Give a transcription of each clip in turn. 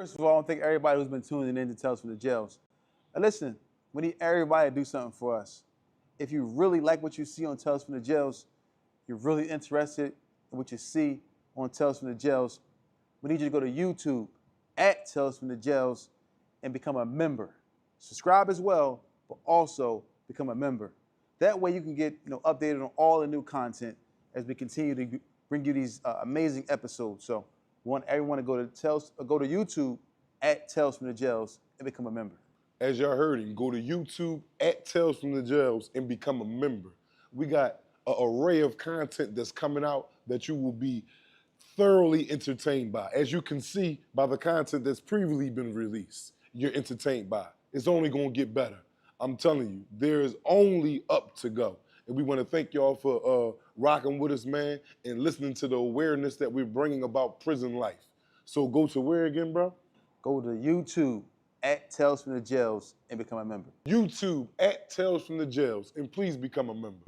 First of all, I want to thank everybody who's been tuning in to Tales from the Jails. And listen, we need everybody to do something for us. If you really like what you see on Tales from the Jails, you're really interested in what you see on Tales from the Jails, we need you to go to YouTube at Tales from the Jails and become a member. Subscribe as well, but also become a member. That way you can get updated on all the new content as we continue to bring you these amazing episodes. So we want everyone to go to YouTube at Tales from the Jails and become a member. As y'all heard it, go to YouTube at Tales from the Jails and become a member. We got an array of content that's coming out that you will be thoroughly entertained by. As you can see by the content that's previously been released, you're entertained by. It's only gonna get better. I'm telling you, there's only up to go. And we wanna thank y'all for rocking with us, man, and listening to the awareness that we're bringing about prison life. So go to where again, bro? Go to YouTube at Tales from the Jails and become a member. YouTube at Tales from the Jails, and please become a member.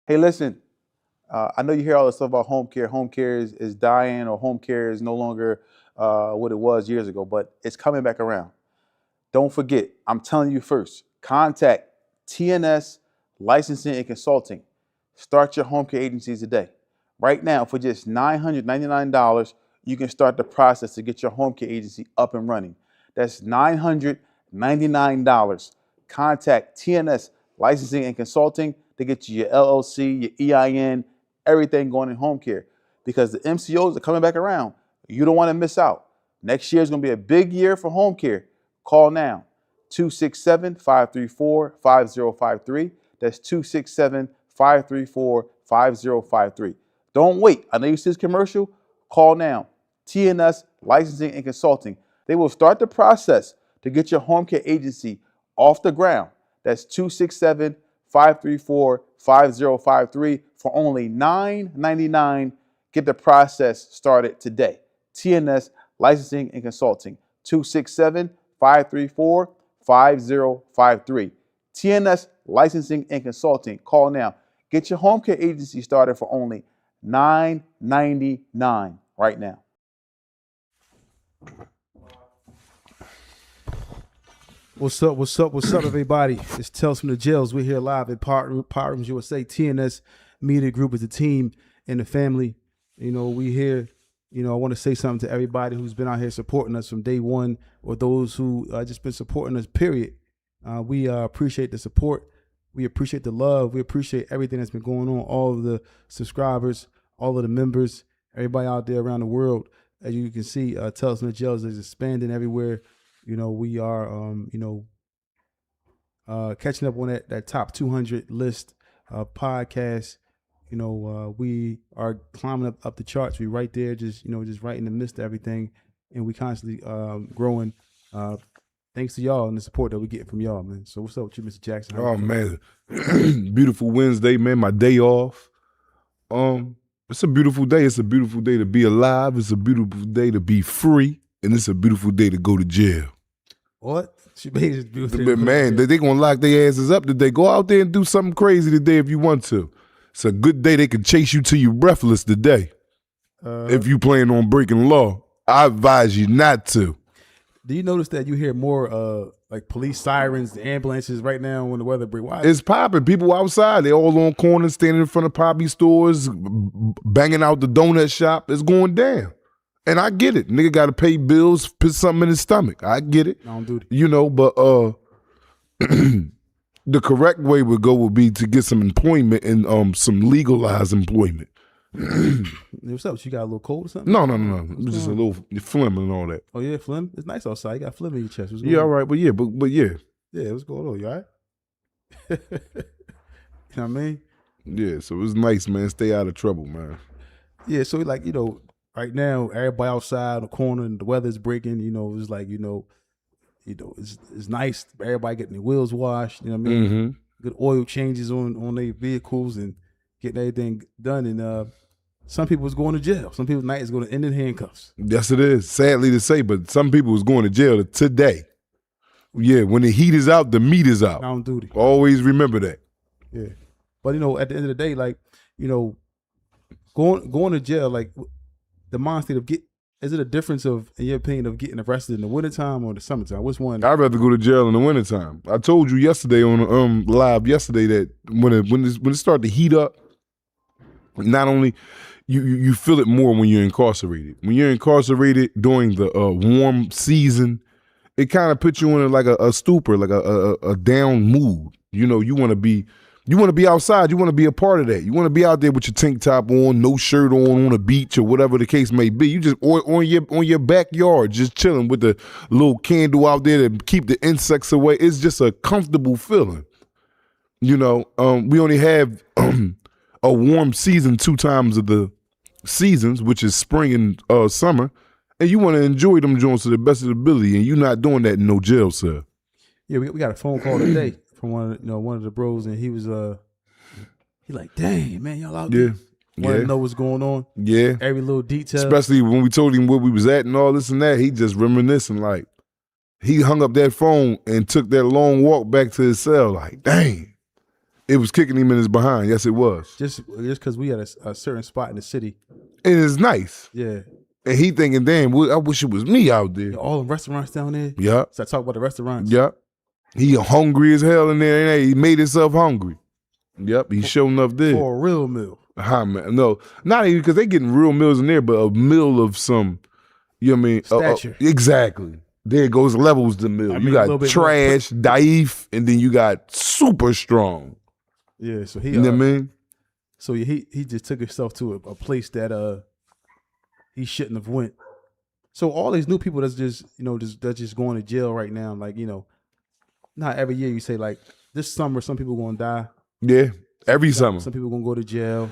Hey, listen, I know you hear all this stuff about home care. Home care is dying, or home care is no longer what it was years ago, but it's coming back around. Don't forget, I'm telling you first, contact TNS Licensing and Consulting. Start your home care agencies today. Right now, for just $999, you can start the process to get your home care agency up and running. That's $999. Contact TNS Licensing and Consulting to get you your LLC, your EIN, everything going in home care. Because the MCOs are coming back around. You don't want to miss out. Next year is going to be a big year for home care. Call now, 267-534-5053. That's 267-534-5053. Don't wait. I know you see this commercial. Call now. TNS Licensing and Consulting. They will start the process to get your home care agency off the ground. That's 267-534-5053 for only $999. Get the process started today. TNS Licensing and Consulting, 267-534-5053. TNS Licensing and Consulting. Call now. Get your home care agency started for only $999 right now. What's up, everybody? It's Tales from the Jails. We're here live at Rooms USA. TNS Media Group is the team and the family. We here. I want to say something to everybody who's been out here supporting us from day one, or those who just been supporting us, period. We appreciate the support. We appreciate the love. We appreciate everything that's been going on, all of the subscribers, all of the members, everybody out there around the world. As you can see, Tales from the Jails is expanding everywhere. We are, catching up on that top 200 list of podcasts. We are climbing up the charts. We right there, just right in the midst of everything, and we constantly growing. Thanks to y'all and the support that we get from y'all, man. So what's up with you, Mr. Jackson? Oh man, beautiful Wednesday, man. My day off. It's a beautiful day. It's a beautiful day to be alive. It's a beautiful day to be free, and it's a beautiful day to go to jail. What? She made it beautiful. But man, they gonna lock their asses up today. Go out there and do something crazy today if you want to. It's a good day. They can chase you till you breathless today. If you plan on breaking law, I advise you not to. Do you notice that you hear more like police sirens, the ambulances right now when the weather breaks? Why? It's popping. People outside. They all on corners, standing in front of poppy stores, banging out the donut shop. It's going down. And I get it. Nigga got to pay bills, put something in his stomach. I get it. I don't do that. But the correct way would be to get some employment and some legalized employment. What's up? You got a little cold or something? No. It was just a little phlegm and all that. Oh yeah, phlegm. It's nice outside. You got phlegm in your chest. Yeah, all right, but yeah. Yeah, what's going on? You all right? You know what I mean? Yeah, so it's nice, man. Stay out of trouble, man. Yeah, so like, right now, everybody outside on the corner and the weather's breaking, it's like, it's nice. Everybody getting their wheels washed, you know what I mean? Mm-hmm. Good oil changes on their vehicles and getting everything done. And some people was going to jail. Some people's night is going to end in handcuffs. Yes, it is. Sadly to say, but some people was going to jail today. Yeah, when the heat is out, the meat is out. On duty. Always remember that. Yeah. But, at the end of the day, like, going to jail, like, the mind state of is it a difference of, in your opinion, of getting arrested in the wintertime or the summertime? Which one? I'd rather go to jail in the wintertime. I told you yesterday on live yesterday that when it started to heat up, not only you feel it more when you're incarcerated. When you're incarcerated during the warm season, it kind of puts you in like a stupor, like a down mood. You want to be outside. You want to be a part of that. You want to be out there with your tank top on, no shirt on a beach or whatever the case may be. You just on your backyard, just chilling with the little candle out there to keep the insects away. It's just a comfortable feeling. We only have a warm season 2 times of the seasons, which is spring and summer, and you want to enjoy them joints to the best of the ability, and you're not doing that in no jail cell. Yeah, we got a phone call today from one of the bros, and he was he like, dang man, y'all out there. Want to know what's going on. Yeah, every little detail. Especially when we told him where we was at and all this and that, he just reminiscing like he hung up that phone and took that long walk back to his cell. Like, dang, it was kicking him in his behind. Yes, it was. Just because we had a certain spot in the city, and it's nice. Yeah. And he thinking, damn, I wish it was me out there. All the restaurants down there. Yeah. So I talk about the restaurants. Yep. He hungry as hell in there, and he made himself hungry. Yep, he showing up there. For a real meal. Man. No, not even because they getting real meals in there, but a meal of some, stature. Exactly. There goes levels to meal. You got trash, daif, and then you got super strong. Yeah, so he, you know what I mean? So he just took himself to a place that he shouldn't have went. So all these new people that's just that's just going to jail right now, like not every year you say like this summer some people gonna die. Yeah, every summer. Some people gonna go to jail.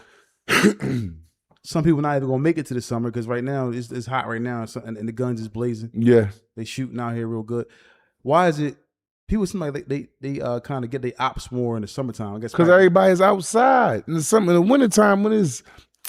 Some people not even gonna make it to the summer because right now it's hot right now and the guns is blazing. Yeah, they shooting out here real good. Why is it? People seem like they kind of get their ops more in the summertime. I guess because everybody's outside in the wintertime when it's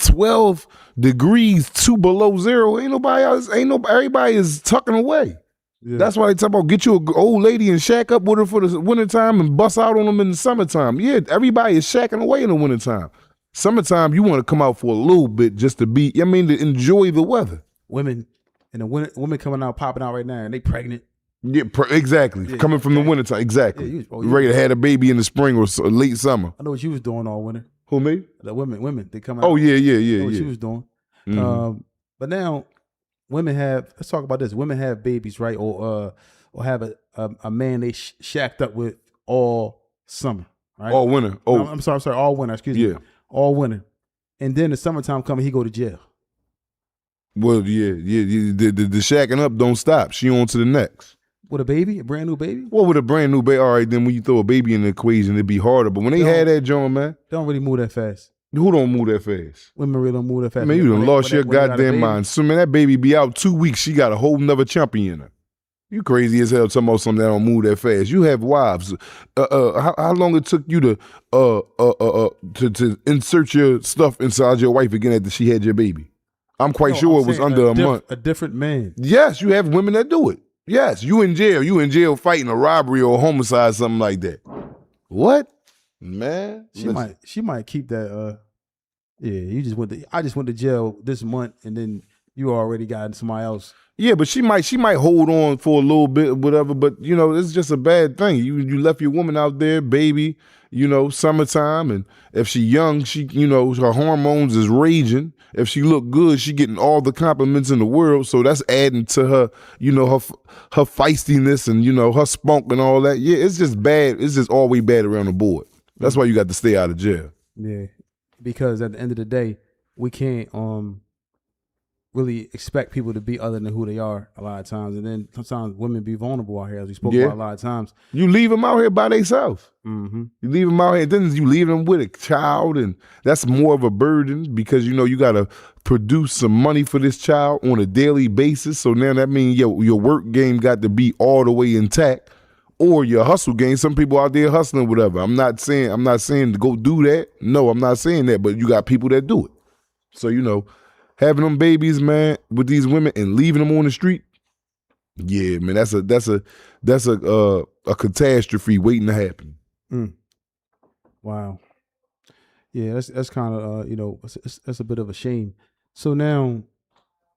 12 degrees, 2 below zero. Everybody is tucking away. Yeah. That's why they talk about get you an old lady and shack up with her for the wintertime and bust out on them in the summertime. Yeah, everybody is shacking away in the wintertime. Summertime, you want to come out for a little bit just to to enjoy the weather. Women in the winter, women coming out, popping out right now, and they pregnant. Yeah, exactly. Yeah, coming from the wintertime, exactly. Yeah, you ready to have a baby in the spring or late summer. I know what you was doing all winter. Who, me? The women, they come out. Oh, yeah. I know what you was doing. Mm-hmm. But now, let's talk about this. Women have babies, right? Or have a man they shacked up with all summer, right? All winter. Oh, no, I'm sorry, all winter, excuse me. All winter. And then the summertime coming, he go to jail. Well, yeah. The shacking up don't stop. She on to the next. With a baby? A brand new baby? Well, with a brand new baby, all right, then when you throw a baby in the equation, it'd be harder. But when they had that joint, man. They don't really move that fast. Who don't move that fast? Women really don't move that fast. Man, you done lost your goddamn mind. So, man, that baby be out 2 weeks, she got a whole nother champion in her. You crazy as hell talking about something that don't move that fast. You have wives. How long it took you to insert your stuff inside your wife again after she had your baby? I'm quite sure it was under a month. A different man. Yes, you have women that do it. Yes, you in jail. You in jail fighting a robbery or a homicide, something like that. What? Man. She might keep that I just went to jail this month and then you already got somebody else. Yeah, but she might hold on for a little bit, whatever. But it's just a bad thing. You left your woman out there, baby. Summertime, and if she young, she her hormones is raging. If she look good, she getting all the compliments in the world. So that's adding to her, her feistiness and her spunk and all that. Yeah, it's just bad. It's just always bad around the board. That's why you got to stay out of jail. Yeah, because at the end of the day, we can't really expect people to be other than who they are a lot of times. And then sometimes women be vulnerable out here, as we spoke about a lot of times. You leave them out here by themselves. Mm-hmm. You leave them out here, then you leave them with a child, and that's more of a burden because, you got to produce some money for this child on a daily basis. So now that means your work game got to be all the way intact, or your hustle game. Some people out there hustling, whatever. I'm not saying to go do that. No, I'm not saying that, but you got people that do it. So, having them babies, man, with these women and leaving them on the street, yeah, man, that's a catastrophe waiting to happen. Wow. Yeah, that's kind of that's a bit of a shame. So now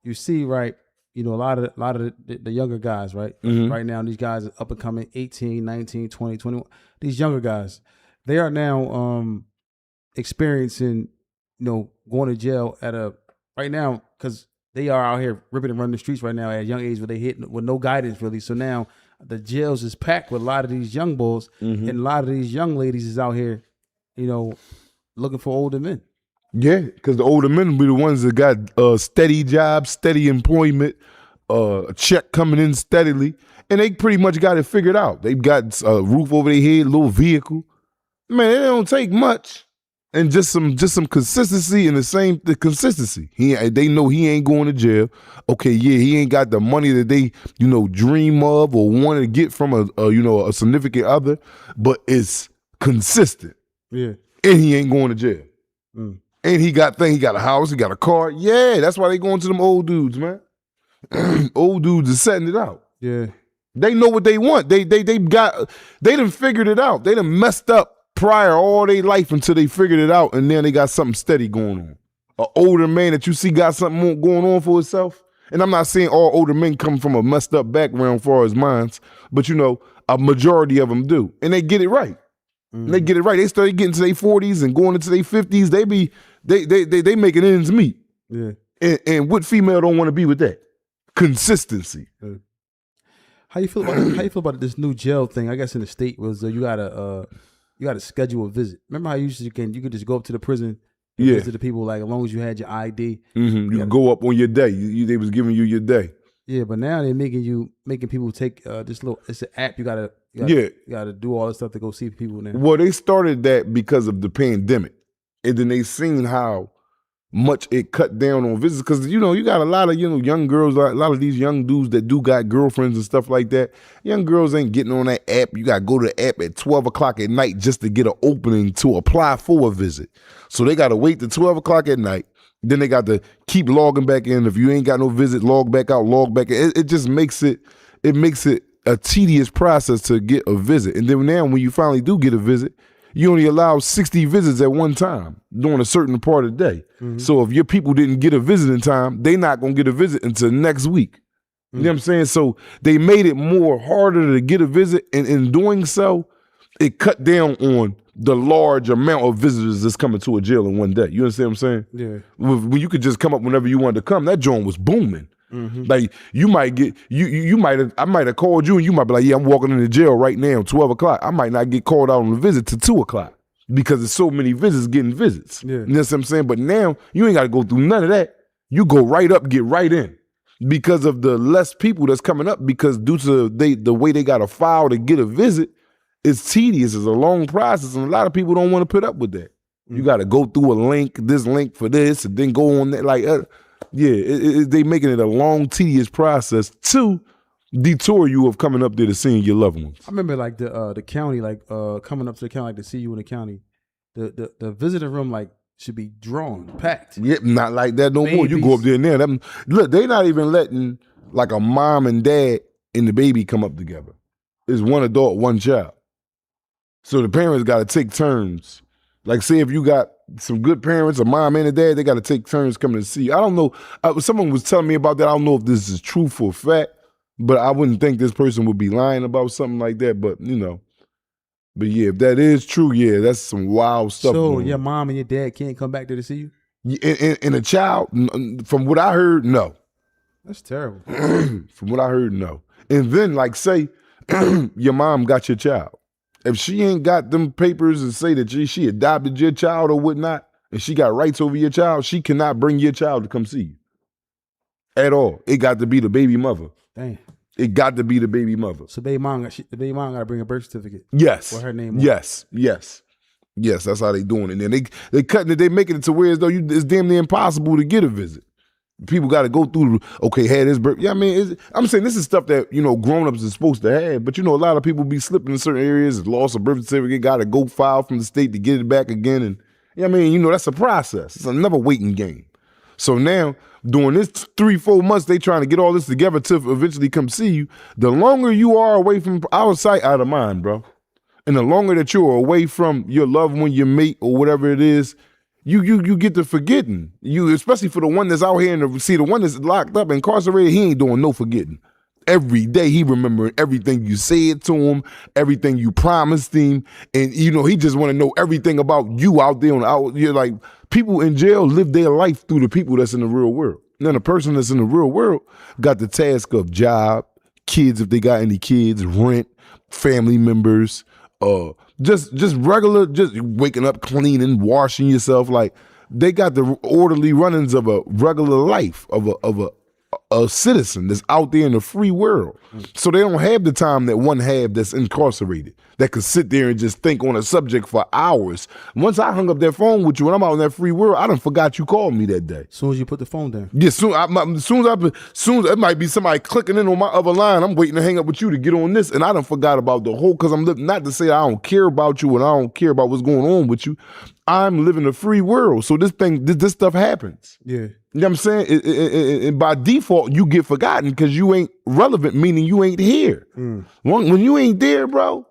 you see, right? A lot of the younger guys, right? Right now, these guys are up and coming, 18, 19, 20, 21. These younger guys, they are now experiencing, going to jail right now because they are out here ripping and running the streets right now at a young age where they hit with no guidance really. So now the jails is packed with a lot of these young boys and a lot of these young ladies is out here, looking for older men. Yeah, because the older men will be the ones that got steady jobs, steady employment, a check coming in steadily, and they pretty much got it figured out. They've got a roof over their head, a little vehicle. Man, it don't take much, and just some consistency and the consistency. They know he ain't going to jail. Okay, yeah, he ain't got the money that they dream of or want to get from a significant other, but it's consistent. Yeah, and he ain't going to jail. And he got a house, he got a car. Yeah, that's why they going to them old dudes, man. Old dudes are setting it out. Yeah. They know what they want. They done figured it out. They done messed up prior all their life until they figured it out, and then they got something steady going on. An older man that you see got something going on for himself. And I'm not saying all older men come from a messed up background as far as minds, but a majority of them do. And they get it right. They get it right. They start getting to their 40s and going into their 50s. They making ends meet. Yeah. And what female don't want to be with that? Consistency. How you feel about this new jail thing? I guess in the state was you gotta schedule a visit. Remember how you could just go up to the prison and visit the people like as long as you had your ID. You could go up on your day. They was giving you your day. Yeah, but now they're making people take it's an app. You gotta do all this stuff to go see people now. Well, they started that because of the pandemic, and then they seen how much it cut down on visits. Because you got a lot of young girls, a lot of these young dudes that do got girlfriends and stuff like that. Young girls ain't getting on that app. You got to go to the app at 12 o'clock at night just to get an opening to apply for a visit. So they got to wait till 12 o'clock at night. Then they got to keep logging back in. If you ain't got no visit, log back out, log back in. It just makes it a tedious process to get a visit. And then now when you finally do get a visit, you only allow 60 visits at one time during a certain part of the day. So if your people didn't get a visit in time, they not going to get a visit until next week. You know what I'm saying? So they made it more harder to get a visit. And in doing so, it cut down on the large amount of visitors that's coming to a jail in one day. You understand what I'm saying? Yeah. When you could just come up whenever you wanted to come, that joint was booming. Like you might get I might have called you and you might be like, yeah, I'm walking into jail right now, 12 o'clock. I might not get called out on a visit till 2 o'clock because there's so many visits getting visits. Yeah. You know what I'm saying? But now you ain't got to go through none of that. You go right up, get right in because of the less people that's coming up because due to the way they got to file to get a visit, it's tedious. It's a long process and a lot of people don't want to put up with that. You got to go through this link for this and then go on that like they making it a long, tedious process to detour you of coming up there to seeing your loved ones. I remember like the county, like coming up to the county, like to see you in the county. The visitor room like should be drawn, packed. Yep, not like that no more. You go up there now. Look, they not even letting like a mom and dad and the baby come up together. It's one adult, one child. So the parents got to take turns. Like, say if you got some good parents, a mom and a dad, they got to take turns coming to see you. I don't know. Someone was telling me about that. I don't know if this is true for a fact, but I wouldn't think this person would be lying about something like that. But, But yeah, if that is true, yeah, that's some wild stuff. So your mom and your dad can't come back there to see you? And a child, from what I heard, no. That's terrible. From what I heard, no. And then, like, say your mom got your child. If she ain't got them papers and say that she adopted your child or whatnot, and she got rights over your child, she cannot bring your child to come see you. At all. It got to be the baby mother. Damn. It got to be the baby mother. So the baby mom got to bring a birth certificate. Yes. With her name on Yes. Yes. Yes, that's how they doing it. And then they cutting it, they making it to where as though it's damn near impossible to get a visit. People got to go through, okay, had his birth. Yeah, I mean, I'm saying this is stuff that, grown-ups is supposed to have. But, a lot of people be slipping in certain areas, lost a birth certificate, got to go file from the state to get it back again. And, that's a process. It's another waiting game. So now, during this 3-4 months, they trying to get all this together to eventually come see you. The longer you are away from our sight, out of mind, bro. And the longer that you're away from your loved one, your mate, or whatever it is, you get to forgetting. You, especially for the one that's out here, and see the one that's locked up, incarcerated, he ain't doing no forgetting. Every day he remembering everything you said to him, everything you promised him, and he just want to know everything about you out there you're like, people in jail live their life through the people that's in the real world. Now the person that's in the real world got the task of job, kids if they got any kids, rent, family members, just regular, just waking up, cleaning, washing yourself. Like, they got the orderly runnings of a regular life of a citizen that's out there in the free world. So they don't have the time that one have that's incarcerated, that could sit there and just think on a subject for hours. Once I hung up that phone with you and I'm out in that free world, I done forgot you called me that day. As soon as you put the phone down. Yeah, soon as it might be somebody clicking in on my other line, I'm waiting to hang up with you to get on this, and I done forgot about the whole, because I'm living, not to say I don't care about you and I don't care about what's going on with you. I'm living a free world. So this stuff happens. Yeah. You know what I'm saying? And by default, you get forgotten because you ain't relevant, meaning you ain't here. When you ain't there, bro,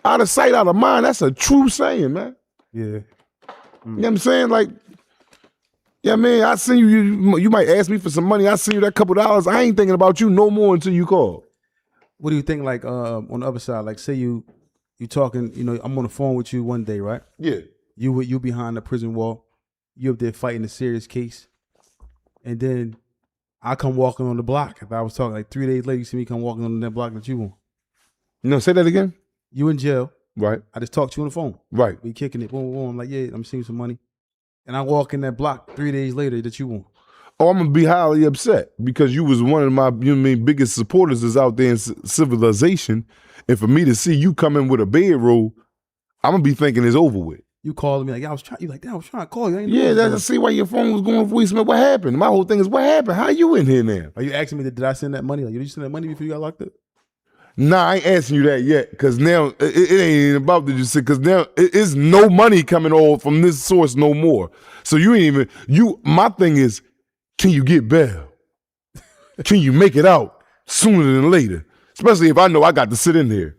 out of sight, out of mind, that's a true saying, man. Yeah. You know what I'm saying? Like, yeah, man, I send you might ask me for some money. I send you that couple dollars. I ain't thinking about you no more until you call. What do you think, like, on the other side? Like, say you talking, I'm on the phone with you one day, right? Yeah. You behind the prison wall. You up there fighting a serious case. And then I come walking on the block. If I was talking, like 3 days later, you see me come walking on that block that you want. Say that again? You in jail. Right. I just talked to you on the phone. Right. We kicking it. Boom, boom. I'm like, yeah, I'm seeing some money. And I walk in that block 3 days later that you want. Oh, I'm going to be highly upset because you was one of my biggest supporters is out there in civilization. And for me to see you come in with a bedroll, I'm going to be thinking it's over with. You calling me like, I was trying to call you. Yeah, that's to see why your phone was going voicemail. What happened? My whole thing is, what happened? How you in here now? Are you asking me, did I send that money? Like, did you send that money before you got locked up? Nah, I ain't asking you that yet, because now it ain't about that you said, because now it is no money coming all from this source no more. So you ain't even, my thing is, can you get bail? Can you make it out sooner than later? Especially if I know I got to sit in there.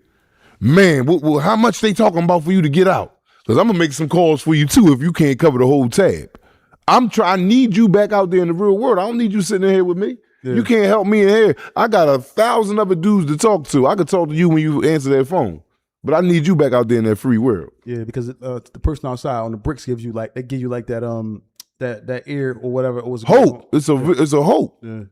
Man, how much they talking about for you to get out? Because I'm going to make some calls for you too if you can't cover the whole tab. I need you back out there in the real world. I don't need you sitting in here with me. Yeah. You can't help me in here. I got 1,000 other dudes to talk to. I could talk to you when you answer that phone. But I need you back out there in that free world. Yeah, because the person outside on the bricks gives you they give you like that that air or whatever it was. Hope. It's a hope. Yeah.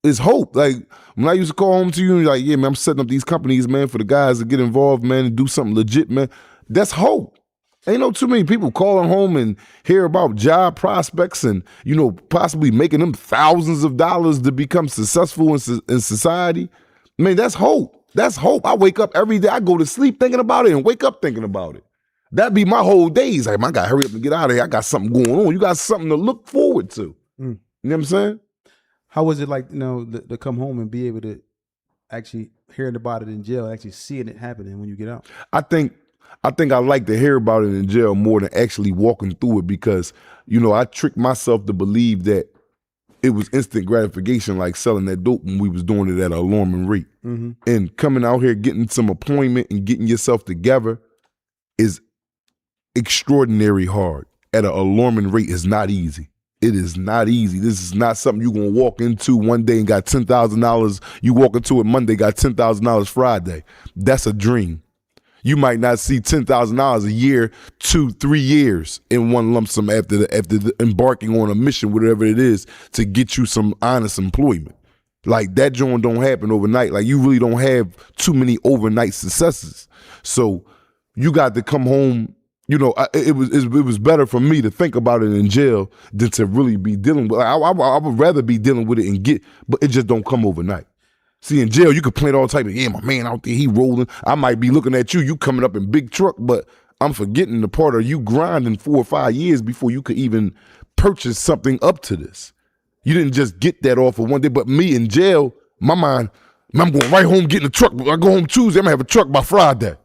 It's hope. Like when I used to call home to you and you're like, yeah, man, I'm setting up these companies, man, for the guys to get involved, man, and do something legit, man. That's hope. Ain't no too many people calling home and hear about job prospects and, possibly making them thousands of dollars to become successful in society. I mean, that's hope. That's hope. I wake up every day. I go to sleep thinking about it and wake up thinking about it. That'd be my whole days. Like, man, I got to hurry up and get out of here. I got something going on. You got something to look forward to. You know what I'm saying? How was it like, to come home and be able to actually hearing about it in jail, actually seeing it happening when you get out? I think I like to hear about it in jail more than actually walking through it because, I tricked myself to believe that it was instant gratification, like selling that dope when we was doing it at an alarming rate. Mm-hmm. And coming out here, getting some employment and getting yourself together is extraordinary hard. At an alarming rate is not easy. It is not easy. This is not something you're going to walk into one day and got $10,000. You walk into it Monday, got $10,000 Friday. That's a dream. You might not see $10,000 a year, 2-3 years in one lump sum after embarking on a mission, whatever it is, to get you some honest employment. Like that joint don't happen overnight. Like you really don't have too many overnight successes. So you got to come home. It was better for me to think about it in jail than to really be dealing with. I would rather be dealing with it but it just don't come overnight. See, in jail, you could plant all type of, yeah, my man out there, he rolling. I might be looking at you coming up in big truck, but I'm forgetting the part of you grinding 4 or 5 years before you could even purchase something up to this. You didn't just get that off of one day, but me in jail, my mind, I'm going right home getting a truck. I go home Tuesday, I'm gonna have a truck by Friday.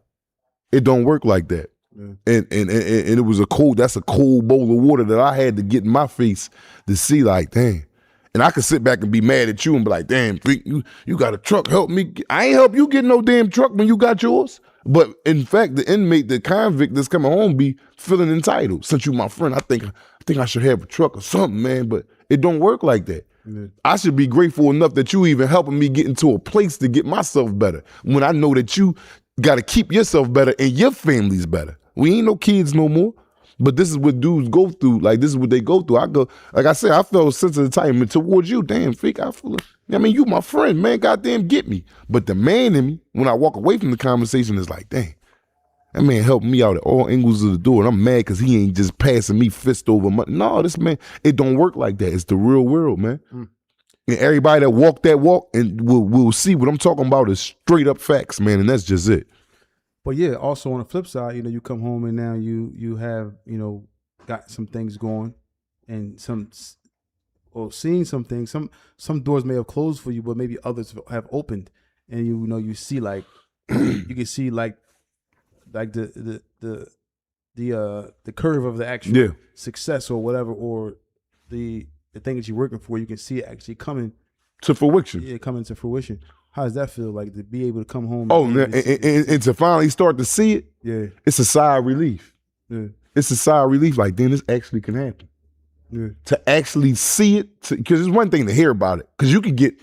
It don't work like that. And it was that's a cold bowl of water that I had to get in my face to see like, dang. And I could sit back and be mad at you and be like, damn, freak, you got a truck, help me. I ain't help you get no damn truck when you got yours. But in fact, the inmate, the convict that's coming home be feeling entitled. Since you my friend, I think I should have a truck or something, man. But it don't work like that. I should be grateful enough that you even helping me get into a place to get myself better when I know that you got to keep yourself better and your family's better. We ain't no kids no more. But this is what dudes go through. Like, this is what they go through. Like I said, I felt a sense of entitlement towards you. Damn, freak, you my friend, man. Goddamn, get me. But the man in me, when I walk away from the conversation, is like, dang, that man helped me out at all angles of the door. And I'm mad because he ain't just passing me fist over money. No, this man, it don't work like that. It's the real world, man. And everybody that walk that walk and will see what I'm talking about is straight up facts, man. And that's just it. But yeah, also on the flip side, you come home and now you have, got some things going and seeing some things. Some doors may have closed for you, but maybe others have opened. And you see like you can see like the curve of the actual success or whatever, or the thing that you're working for, you can see it actually coming to fruition. Yeah, coming to fruition. How does that feel, like to be able to come home? And to finally start to see it, it's a sigh of relief. Yeah. It's a sigh of relief, like, then this actually can happen. Yeah. To actually see it, because it's one thing to hear about it, because you can get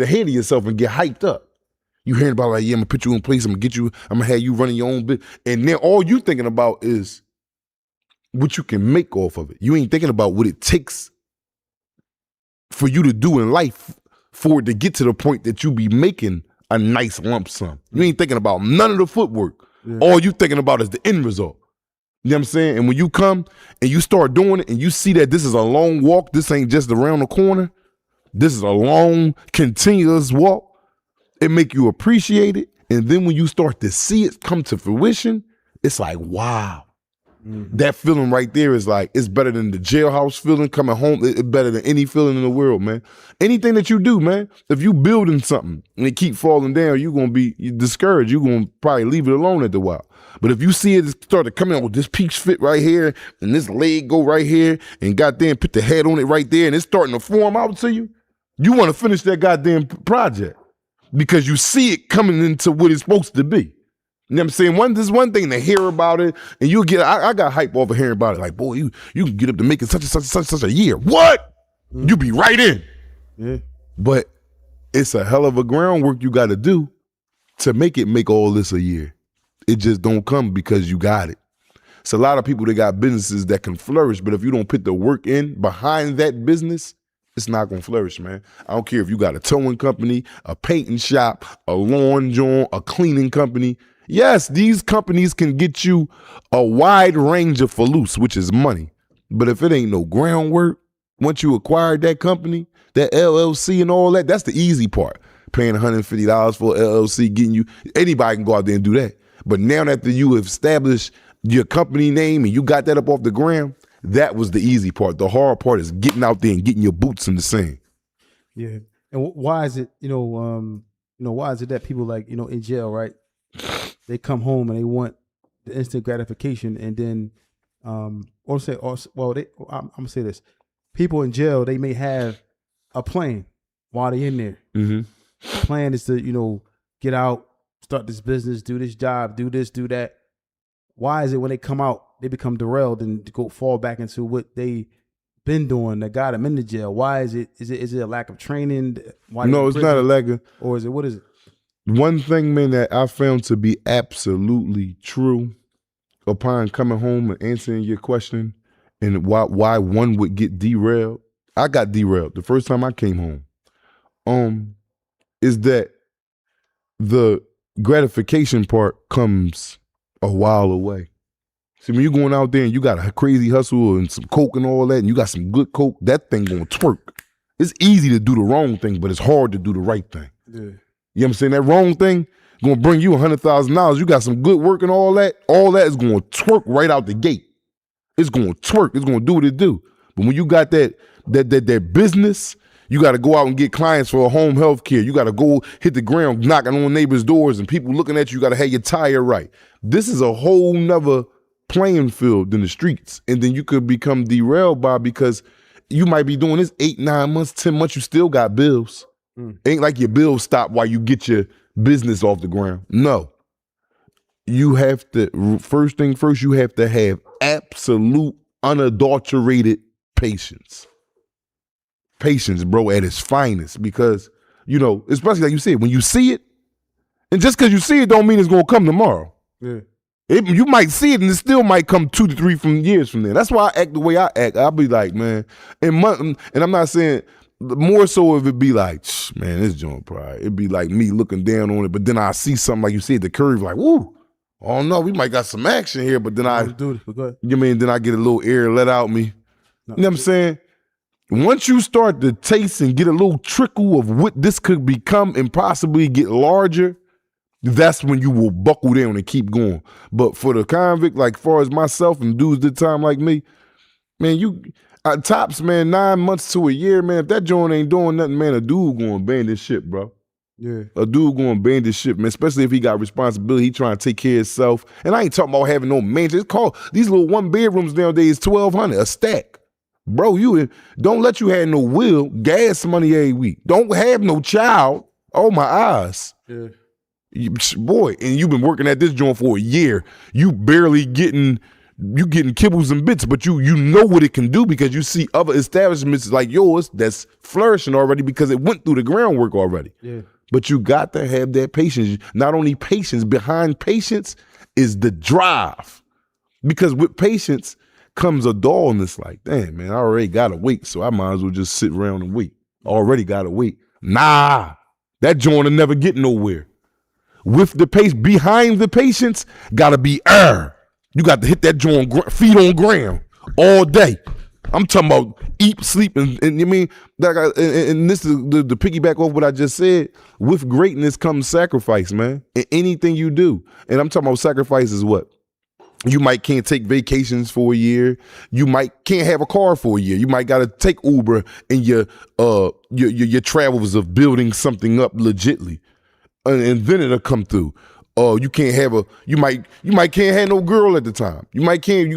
ahead of yourself and get hyped up. You hearing about, like, yeah, I'm gonna put you in place, I'm gonna have you running your own bit, and then all you thinking about is what you can make off of it. You ain't thinking about what it takes for you to do in life for it to get to the point that you be making a nice lump sum. You ain't thinking about none of the footwork. Yeah. All you thinking about is the end result. You know what I'm saying? And when you come and you start doing it and you see that this is a long walk, this ain't just around the corner, this is a long, continuous walk, it make you appreciate it. And then when you start to see it come to fruition, it's like, wow. Mm-hmm. That feeling right there is like, it's better than the jailhouse feeling coming home. It's better than any feeling in the world, man. Anything that you do, man, if you building something and it keep falling down, you're going to be discouraged. You're going to probably leave it alone at a while. But if you see it start to come in with this peach fit right here and this leg go right here and goddamn put the head on it right there and it's starting to form out to you, you want to finish that goddamn project because you see it coming into what it's supposed to be. You know what I'm saying? This one thing to hear about it, and you'll get. I got hype over hearing about it. Like, boy, you can get up to making such a year. What? You be right in. Yeah. But it's a hell of a groundwork you got to do to make all this a year. It just don't come because you got it. It's a lot of people that got businesses that can flourish, but if you don't put the work in behind that business, it's not gonna flourish, man. I don't care if you got a towing company, a painting shop, a lawn joint, a cleaning company. Yes, these companies can get you a wide range of falooz, which is money. But if it ain't no groundwork, once you acquired that company, that LLC and all that, that's the easy part. Paying $150 for LLC, getting you, anybody can go out there and do that. But now that you have established your company name and you got that up off the ground, that was the easy part. The hard part is getting out there and getting your boots in the sand. Yeah. And why is it, why is it that people like, in jail, right? They come home and they want the instant gratification, and then, I'm gonna say this: people in jail, they may have a plan while they're in there. Mm-hmm. The plan is to, get out, start this business, do this job, do this, do that. Why is it when they come out, they become derailed and go fall back into what they been doing that got them in the jail? Why is it? Is it a lack of training? Why no, it's not a lack of. Or is it? What is it? One thing, man, that I found to be absolutely true upon coming home and answering your question and why one would get derailed. I got derailed the first time I came home. Is that the gratification part comes a while away. See, when you're going out there and you got a crazy hustle and some coke and all that, and you got some good coke, that thing gonna twerk. It's easy to do the wrong thing, but it's hard to do the right thing. Yeah. You know what I'm saying? That wrong thing gonna bring you $100,000. You got some good work and all that is gonna twerk right out the gate. It's gonna twerk. It's gonna do what it do. But when you got that business, you got to go out and get clients for home health care. You got to go hit the ground, knocking on neighbors' doors and people looking at you. You got to have your tire right. This is a whole nother playing field than the streets. And then you could become derailed by, because you might be doing this 8, 9 months, 10 months, you still got bills. Ain't like your bills stop while you get your business off the ground. No. You have to, first thing first, you have to have absolute, unadulterated patience. Patience, bro, at its finest, because, you know, especially like you said, when you see it, and just because you see it don't mean it's going to come tomorrow. Yeah. You might see it and it still might come 2 to 3 years from there. That's why I act the way I act. I'll be like, man, and I'm not saying, more so if it be like, man, this joint pride. It'd be like me looking down on it, but then I see something like you said, the curve, like, woo, oh no, we might got some action here, but then then I get a little air let out me. You know what I'm saying? Once you start to taste and get a little trickle of what this could become and possibly get larger, that's when you will buckle down and keep going. But for the convict, like far as myself and dudes did time like me, man, tops, man, 9 months to a year, man, if that joint ain't doing nothing, man, a dude gonna ban this shit, bro. Yeah. A dude gonna ban this shit, man, especially if he got responsibility, he trying to take care of himself. And I ain't talking about having no mansion. It's called, these little 1-bedrooms nowadays, $1,200 a stack. Bro, don't let you have no will, gas money every week. Don't have no child. Oh my eyes. Yeah. Boy, and you've been working at this joint for a year. You barely getting kibbles and bits, but you know what it can do because you see other establishments like yours that's flourishing already because it went through the groundwork already. Yeah. But you got to have that patience. Not only patience, behind patience is the drive. Because with patience comes a dullness like, damn, man, I already gotta wait, so I might as well just sit around and wait. Already gotta wait. Nah, that joint will never get nowhere. With the pace, behind the patience, gotta be You got to hit that joint, feet on ground all day. I'm talking about eat, sleep, and you mean, and this is the piggyback off what I just said. With greatness comes sacrifice, man. In anything you do. And I'm talking about sacrifice is what? You might can't take vacations for a year. You might can't have a car for a year. You might got to take Uber in your travels of building something up legitly. And then it'll come through. You can't have you might can't have no girl at the time. You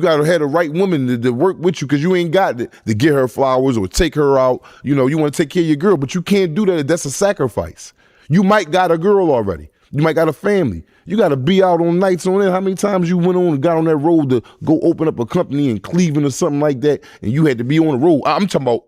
gotta have the right woman to work with you because you ain't got to get her flowers or take her out. You know, you want to take care of your girl, but you can't do that. That's a sacrifice. You might got a girl already. You might got a family. You got to be out on nights on it. How many times you went on and got on that road to go open up a company in Cleveland or something like that, and you had to be on the road? I'm talking about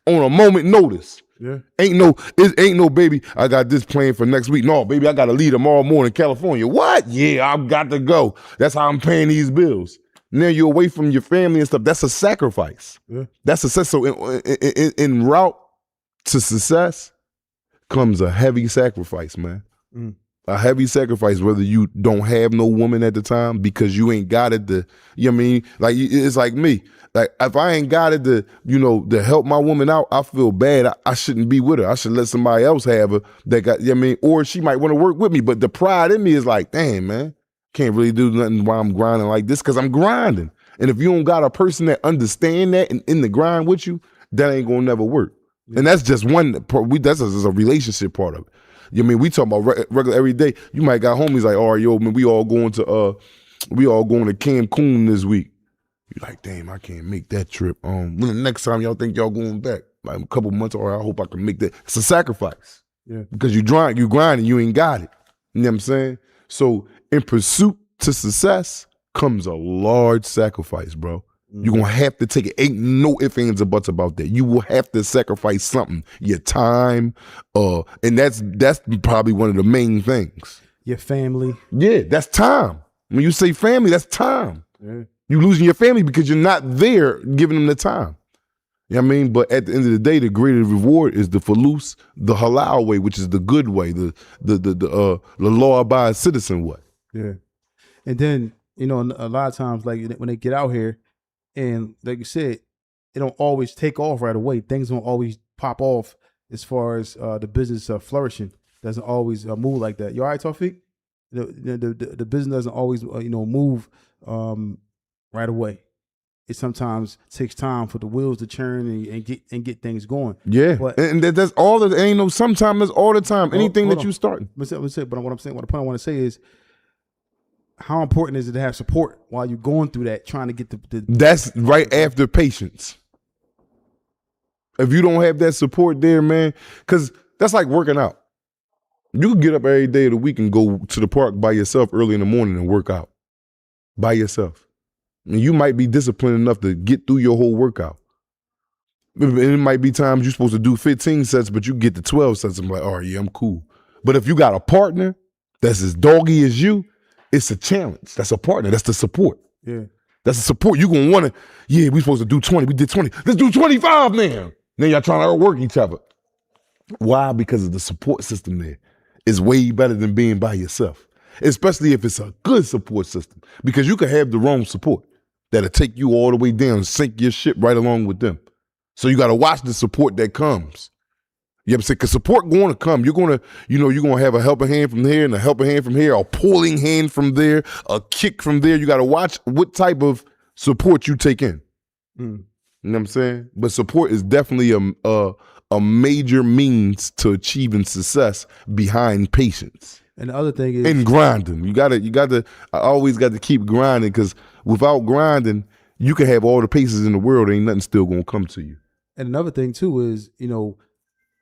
on a moment notice. Yeah. Ain't no baby, I got this planned for next week. No, baby, I got to leave tomorrow morning in California. What? Yeah, I've got to go. That's how I'm paying these bills. Now you're away from your family and stuff. That's a sacrifice. Yeah. That's a success. So in route to success comes a heavy sacrifice, man. Mm. A heavy sacrifice, whether you don't have no woman at the time because you ain't got it to, you know what I mean? Like, it's like me. Like, if I ain't got it to, to help my woman out, I feel bad. I shouldn't be with her. I should let somebody else have her that got, you know what I mean? Or she might want to work with me. But the pride in me is like, damn, man, can't really do nothing while I'm grinding like this because I'm grinding. And if you don't got a person that understand that and in the grind with you, that ain't going to never work. Yeah. And that's just that's just a relationship part of it. You know what I mean? We talk about regular every day. You might got homies like, all right, yo, man, we all going to Cancun this week. You're like, damn, I can't make that trip. When the next time y'all think y'all going back? Like a couple months, all right, I hope I can make that. It's a sacrifice. Yeah. Because you grinding, you ain't got it. You know what I'm saying? So in pursuit to success comes a large sacrifice, bro. You're going to have to take it. Ain't no ifs, ands, or buts about that. You will have to sacrifice something. Your time, and that's probably one of the main things. Your family. Yeah, that's time. When you say family, that's time. Yeah. You're losing your family because you're not there giving them the time. You know what I mean? But at the end of the day, the greatest reward is the falus, the halal way, which is the good way, the law-abiding citizen way. Yeah. And then, a lot of times, like when they get out here, and like you said, it don't always take off right away. Things don't always pop off as far as the business flourishing. Doesn't always move like that. You all right, Tawfiq? The business doesn't always move right away. It sometimes takes time for the wheels to churn and get things going. Yeah, but, and that's all. Sometimes that's all the time. Anything that you starting. But what I'm saying, what the point I want to say is, how important is it to have support while you're going through that, trying to get the That's right after patience. If you don't have that support there, man, because that's like working out. You can get up every day of the week and go to the park by yourself early in the morning and work out by yourself. And you might be disciplined enough to get through your whole workout. And it might be times you're supposed to do 15 sets, but you get to 12 sets. I'm like, all right, yeah, I'm cool. But if you got a partner that's as doggy as you, it's a challenge. That's a partner. That's the support. Yeah. That's the support. You're going to want to, yeah, we supposed to do 20. We did 20. Let's do 25 now. Then y'all trying to outwork each other. Why? Because of the support system there. It's way better than being by yourself, especially if it's a good support system, because you could have the wrong support that'll take you all the way down and sink your ship right along with them. So you got to watch the support that comes. You know what I'm saying? Because support going to come. You're going to, you're going to have a helping hand from here and a helping hand from here, a pulling hand from there, a kick from there. You got to watch what type of support you take in. You know what I'm saying? But support is definitely a major means to achieving success behind patience. And the other thing is, and grinding. You gotta, I always got to keep grinding, because without grinding, you can have all the paces in the world, ain't nothing still gonna come to you. and another thing too is,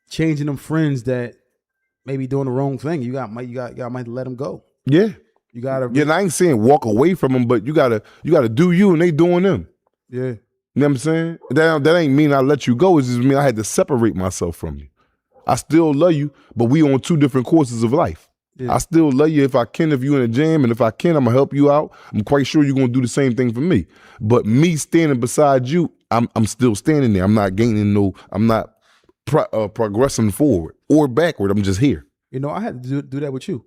changing them friends that may be doing the wrong thing. You might let them go. Yeah. You gotta. Yeah, and I ain't saying walk away from them, but you gotta do you, and they doing them. Yeah. You know what I'm saying? That ain't mean I let you go. It just mean I had to separate myself from you. I still love you, but we on two different courses of life. Yeah. I still love you if I can, if you in a jam, and if I can, I'm gonna help you out. I'm quite sure you're gonna do the same thing for me. But me standing beside you, I'm still standing there. I'm not gaining I'm not progressing forward or backward. I'm just here. I had to do that with you.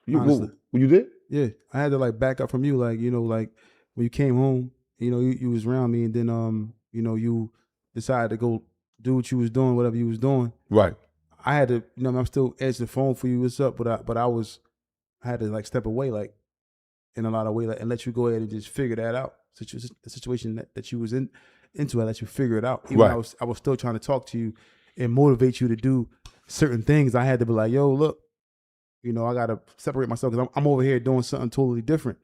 You did? Yeah, I had to back up from you, like when you came home. You was around me, and then you decided to go do what you was doing, whatever you was doing. Right. I had to, I'm still answering the phone for you. What's up? But I had to step away, in a lot of ways, and let you go ahead and just figure that out. The situation that you was into, I let you figure it out. Even right. I was still trying to talk to you and motivate you to do certain things. I had to be like, yo, look, I gotta separate myself, because I'm over here doing something totally different.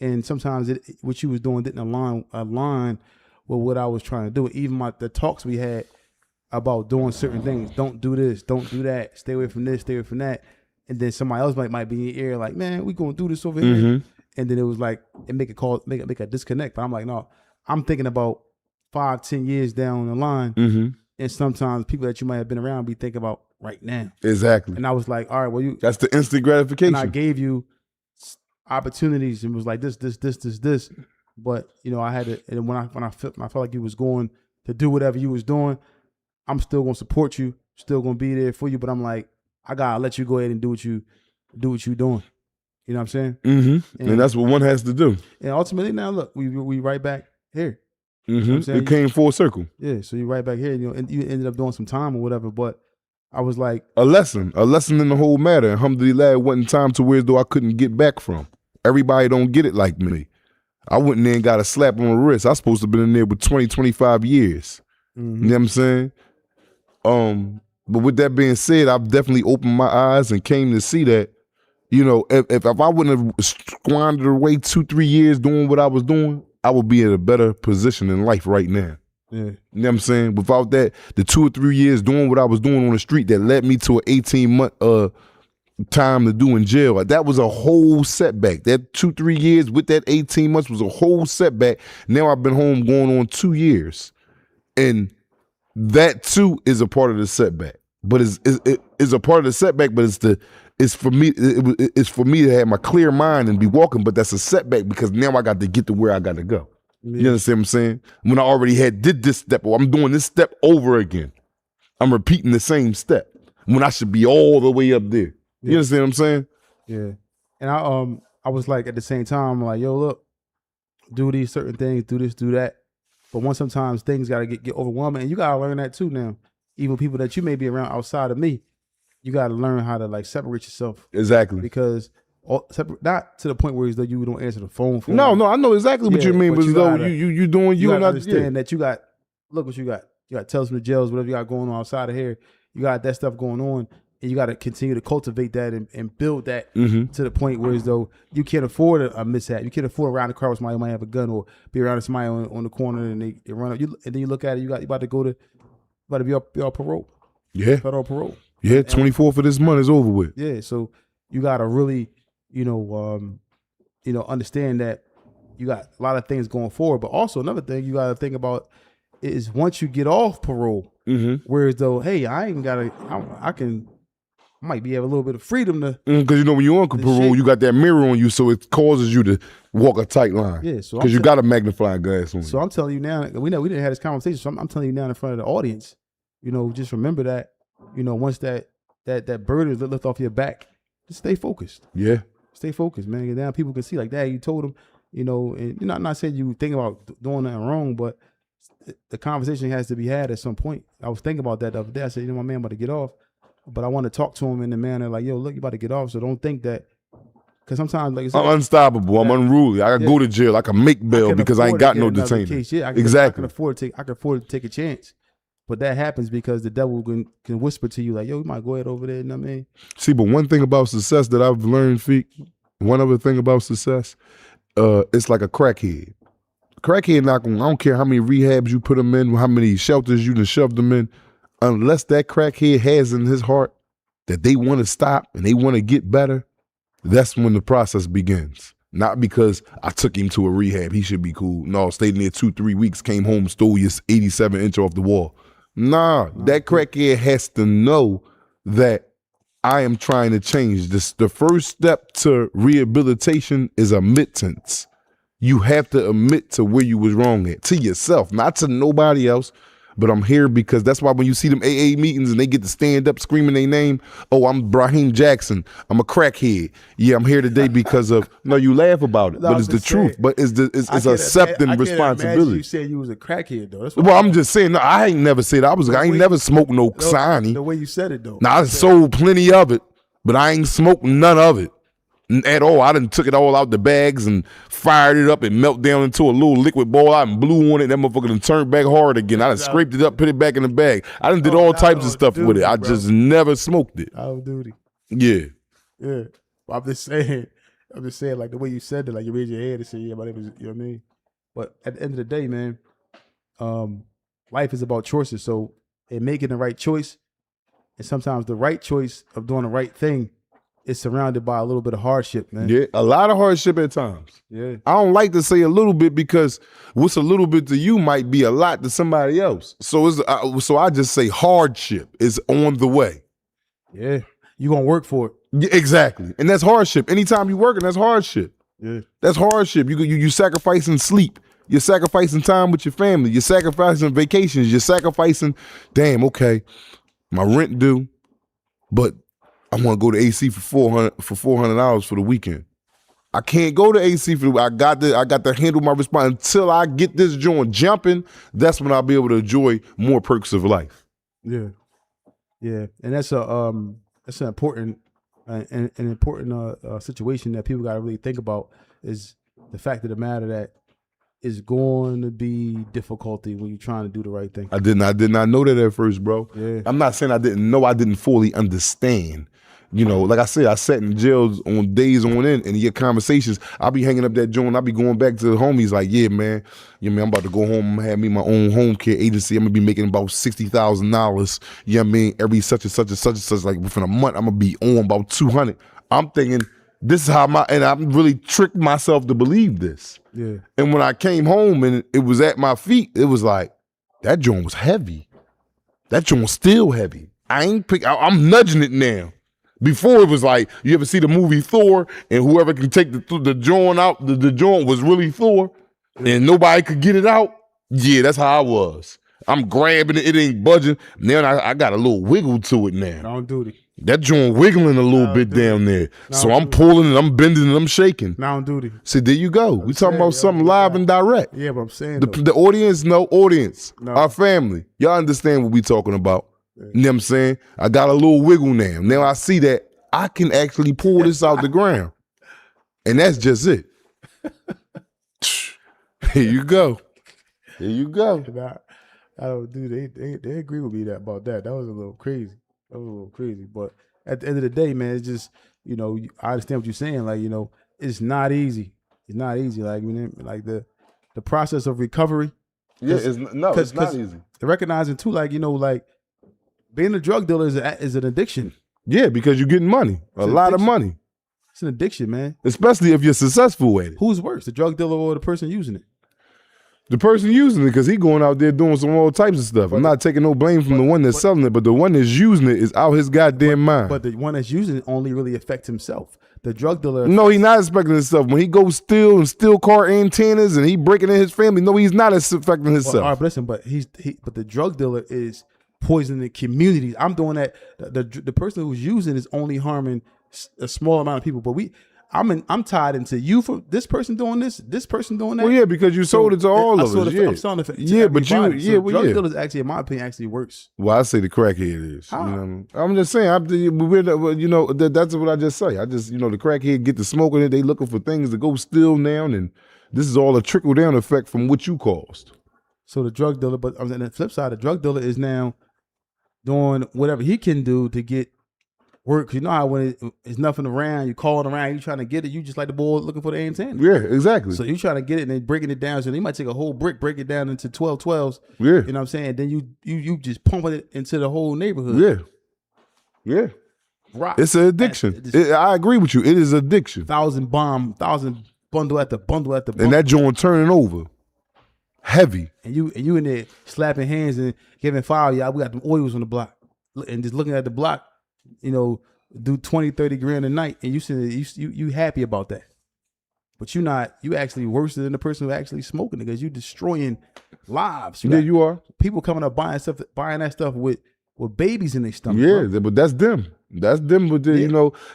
And sometimes what you was doing didn't align with what I was trying to do. Even the talks we had about doing certain things. Don't do this. Don't do that. Stay away from this. Stay away from that. And then somebody else might be in your ear, like, man, we gonna do this over here. And then it was like, it make a disconnect. But I'm like, no, I'm thinking about 5-10 years down the line. And sometimes people that you might have been around be thinking about right now. Exactly. And I was like, all right, well, that's the instant gratification. And I gave you opportunities and was like this. But I had to, and when I felt like you was going to do whatever you was doing, I'm still gonna support you, still gonna be there for you. But I'm like, I gotta let you go ahead and do what you doing. You know what I'm saying? And that's what one has to do. And ultimately, now look, we right back here. You know it came full circle. Yeah, so you're right back here. And you ended up doing some time or whatever. But I was like, a lesson in the whole matter. Alhamdulillah, it wasn't time to where though I couldn't get back from. Everybody don't get it like me. I went in there and got a slap on the wrist. I was supposed to have been in there with 20, 25 years. You know what I'm saying? But with that being said, I've definitely opened my eyes and came to see that, if I wouldn't have squandered away 2-3 years doing what I was doing, I would be in a better position in life right now. Yeah. You know what I'm saying? Without that, the 2 or 3 years doing what I was doing on the street that led me to an 18-month time to do in jail, that was a whole setback. That 2-3 years with that 18 months was a whole setback. Now I've been home going on 2 years. And that too is a part of the setback. But it's a part of the setback, but it's for me to have my clear mind and be walking, but that's a setback because now I got to get to where I got to go. Yeah. You understand what I'm saying? When I already did this step, I'm doing this step over again. I'm repeating the same step when I should be all the way up there. You understand what I'm saying? Yeah. And I was like, at the same time, I'm like, yo, look, do these certain things, do this, do that. But sometimes things got to get overwhelming. And you got to learn that too now. Even people that you may be around outside of me, you got to learn how to separate yourself. Exactly. Because not to the point where as though you don't answer the phone for No, I know exactly what you mean. But as though you doing you and understand that you got, look what you got. You got Tales from the Jails, whatever you got going on outside of here. You got that stuff going on. and you got to continue to cultivate that and build that Mm-hmm. to the point where as though you can't afford a mishap. You can't afford around the car with somebody who might have a gun or be around somebody on the corner and they run up. And then you look at it, you about to be on parole. Yeah. Federal parole. Yeah, 24th of this month is over with. Yeah, so you got to really, understand that you got a lot of things going forward. But also another thing you got to think about is once you get off parole, whereas though, hey, I might be have a little bit of freedom to. Because when you're on parole, you got that mirror on you, so it causes you to walk a tight line. Yeah, so because you got a magnifying glass on you. So I'm telling you now, we didn't have this conversation. So I'm telling you now in front of the audience, just remember that, once that burden is lifted off your back, just stay focused. Yeah. Stay focused, man. And now people can see like that. You told them, and I'm not saying you think about doing nothing wrong, but the conversation has to be had at some point. I was thinking about that the other day. I said, my man about to get off, but I want to talk to him in the manner like, yo, look, you about to get off. So don't think that, because sometimes like I'm unstoppable. I'm unruly. I gotta go to jail. I can make bail because I ain't got no detainment. Yeah, exactly. I can afford to take a chance. But that happens because the devil can whisper to you like, yo, you might go ahead over there. You know what I mean? See, but one thing about success that I've learned, Feek, one other thing about success, it's like a crackhead. Crackhead not gonna, I don't care how many rehabs you put them in, how many shelters you done shoved them in, unless that crackhead has in his heart that they want to stop and they want to get better, that's when the process begins. Not because I took him to a rehab, he should be cool. No, stayed in there 2-3 weeks, came home, stole your 87-inch off the wall. Nah, that crackhead has to know that I am trying to change this. The first step to rehabilitation is admittance. You have to admit to where you was wrong at, to yourself, not to nobody else. But I'm here because that's why when you see them AA meetings and they get to stand up screaming their name, oh, I'm Brahim Jackson, I'm a crackhead. Yeah, I'm here today because of, no, you laugh about it, but it's the truth. But it's accepting responsibility. You said you was a crackhead though. That's well, I'm just saying, no, I ain't never said I ain't never smoked no Sani. The way you said it though. Now I sold plenty of it, but I ain't smoked none of it. At all. I done took it all out the bags and fired it up and melt down into a little liquid ball out and blew on it. That motherfucker done turned back hard again. I done scraped it up, put it back in the bag. I done did all types of stuff with it. I just never smoked it. Out of duty. Yeah. Yeah. I'm just saying like the way you said it, like you raised your head and said, yeah, my name is, you know what I mean? But at the end of the day, man, life is about choices. So in making the right choice, and sometimes the right choice of doing the right thing is surrounded by a little bit of hardship, man. Yeah, a lot of hardship at times. Yeah. I don't like to say a little bit because what's a little bit to you might be a lot to somebody else. So so I just say hardship is on the way. Yeah, you gonna work for it. Yeah, exactly, and that's hardship. Anytime you working, that's hardship. Yeah, that's hardship. You sacrificing sleep. You're sacrificing time with your family. You're sacrificing vacations. You're sacrificing. Damn, okay, my rent due, but I want to go to AC for $400 for the weekend. I can't go to AC for the I got to handle my response until I get this joint jumping. That's when I'll be able to enjoy more perks of life. Yeah, yeah, and that's an important situation that people got to really think about is the fact of the matter that it's going to be difficulty when you're trying to do the right thing. I did not know that at first, bro. Yeah. I'm not saying I didn't know. I didn't fully understand. Like I said, I sat in jails on days on end, and your conversations, I'll be hanging up that joint. I'll be going back to the homies like, yeah, man, I'm about to go home. I'm gonna have me my own home care agency. I'm gonna be making about $60,000. You know what I mean? Every such and such and such and such. Like within a month, I'm gonna be on about 200. I'm thinking this is how and I really tricked myself to believe this. Yeah. And when I came home and it was at my feet, it was like that joint was heavy. That joint was still heavy. I'm nudging it now. Before it was like, you ever see the movie Thor and whoever can take the joint out, the joint was really Thor and nobody could get it out? Yeah, that's how I was. I'm grabbing it, it ain't budging. Now I got a little wiggle to it now. On duty. That joint wiggling a little bit down there. So I'm pulling and I'm bending and I'm shaking. Now on duty. See, there you go. We talking about something live and direct. Yeah, but I'm saying the audience, our family. Y'all understand what we talking about. You know what I'm saying? I got a little wiggle now. Now I see that I can actually pull this out the ground. And that's just it. Here you go. Here you go. I don't do they agree with me about that. That was a little crazy. But at the end of the day, man, it's just, I understand what you're saying. Like, it's not easy. It's not easy. Like, like the process of recovery. Yeah, it's not easy. Recognizing too, like, like being a drug dealer is an addiction. Yeah, because you're getting money, a lot of money. It's an addiction, man. Especially if you're successful at it. Who's worse, the drug dealer or the person using it? The person using it, because he going out there doing some all types of stuff. I'm not taking no blame from the one that's selling it, but the one that's using it is out his goddamn mind. But the one that's using it only really affects himself. The drug dealer. No, he's not affecting himself. When he goes steal car antennas and he breaking in his family, no, he's not affecting himself. Well, all right, but listen, but but the drug dealer is poisoning the communities. I'm doing that. The person who's using is only harming a small amount of people. But I'm tied into you for this person doing this person doing that. Well, yeah, because you sold it to all of us. I'm selling it to everybody. Drug dealers actually, in my opinion, actually works. Well, I say the crackhead is. How? You know what I mean? I'm just saying. That's what I just say. I just, the crackhead get to smoking it. They looking for things to go steal now, and this is all a trickle down effect from what you caused. So the drug dealer, but on the flip side, the drug dealer is now doing whatever he can do to get work. You know how when it's nothing around, you call it around, you trying to get it, you just like the boy looking for the antenna. Yeah, exactly. So you trying to get it and then breaking it down. So they might take a whole brick, break it down into 12 12s. Yeah. You know what I'm saying? Then you just pumping it into the whole neighborhood. Yeah. Yeah. Rock. It's an addiction. I agree with you. It is addiction. 1,000 bundle after bundle after bundle. And that joint turning over. Heavy. And you in there slapping hands and giving fire. Yeah, we got them oils on the block. And just looking at the block, do 20, 30 grand a night, and you happy about that. But you actually worse than the person who actually smoking it, because you destroying lives. You are. People coming up buying that stuff with babies in their stomach. Yeah, bro. but that's them. That's them. But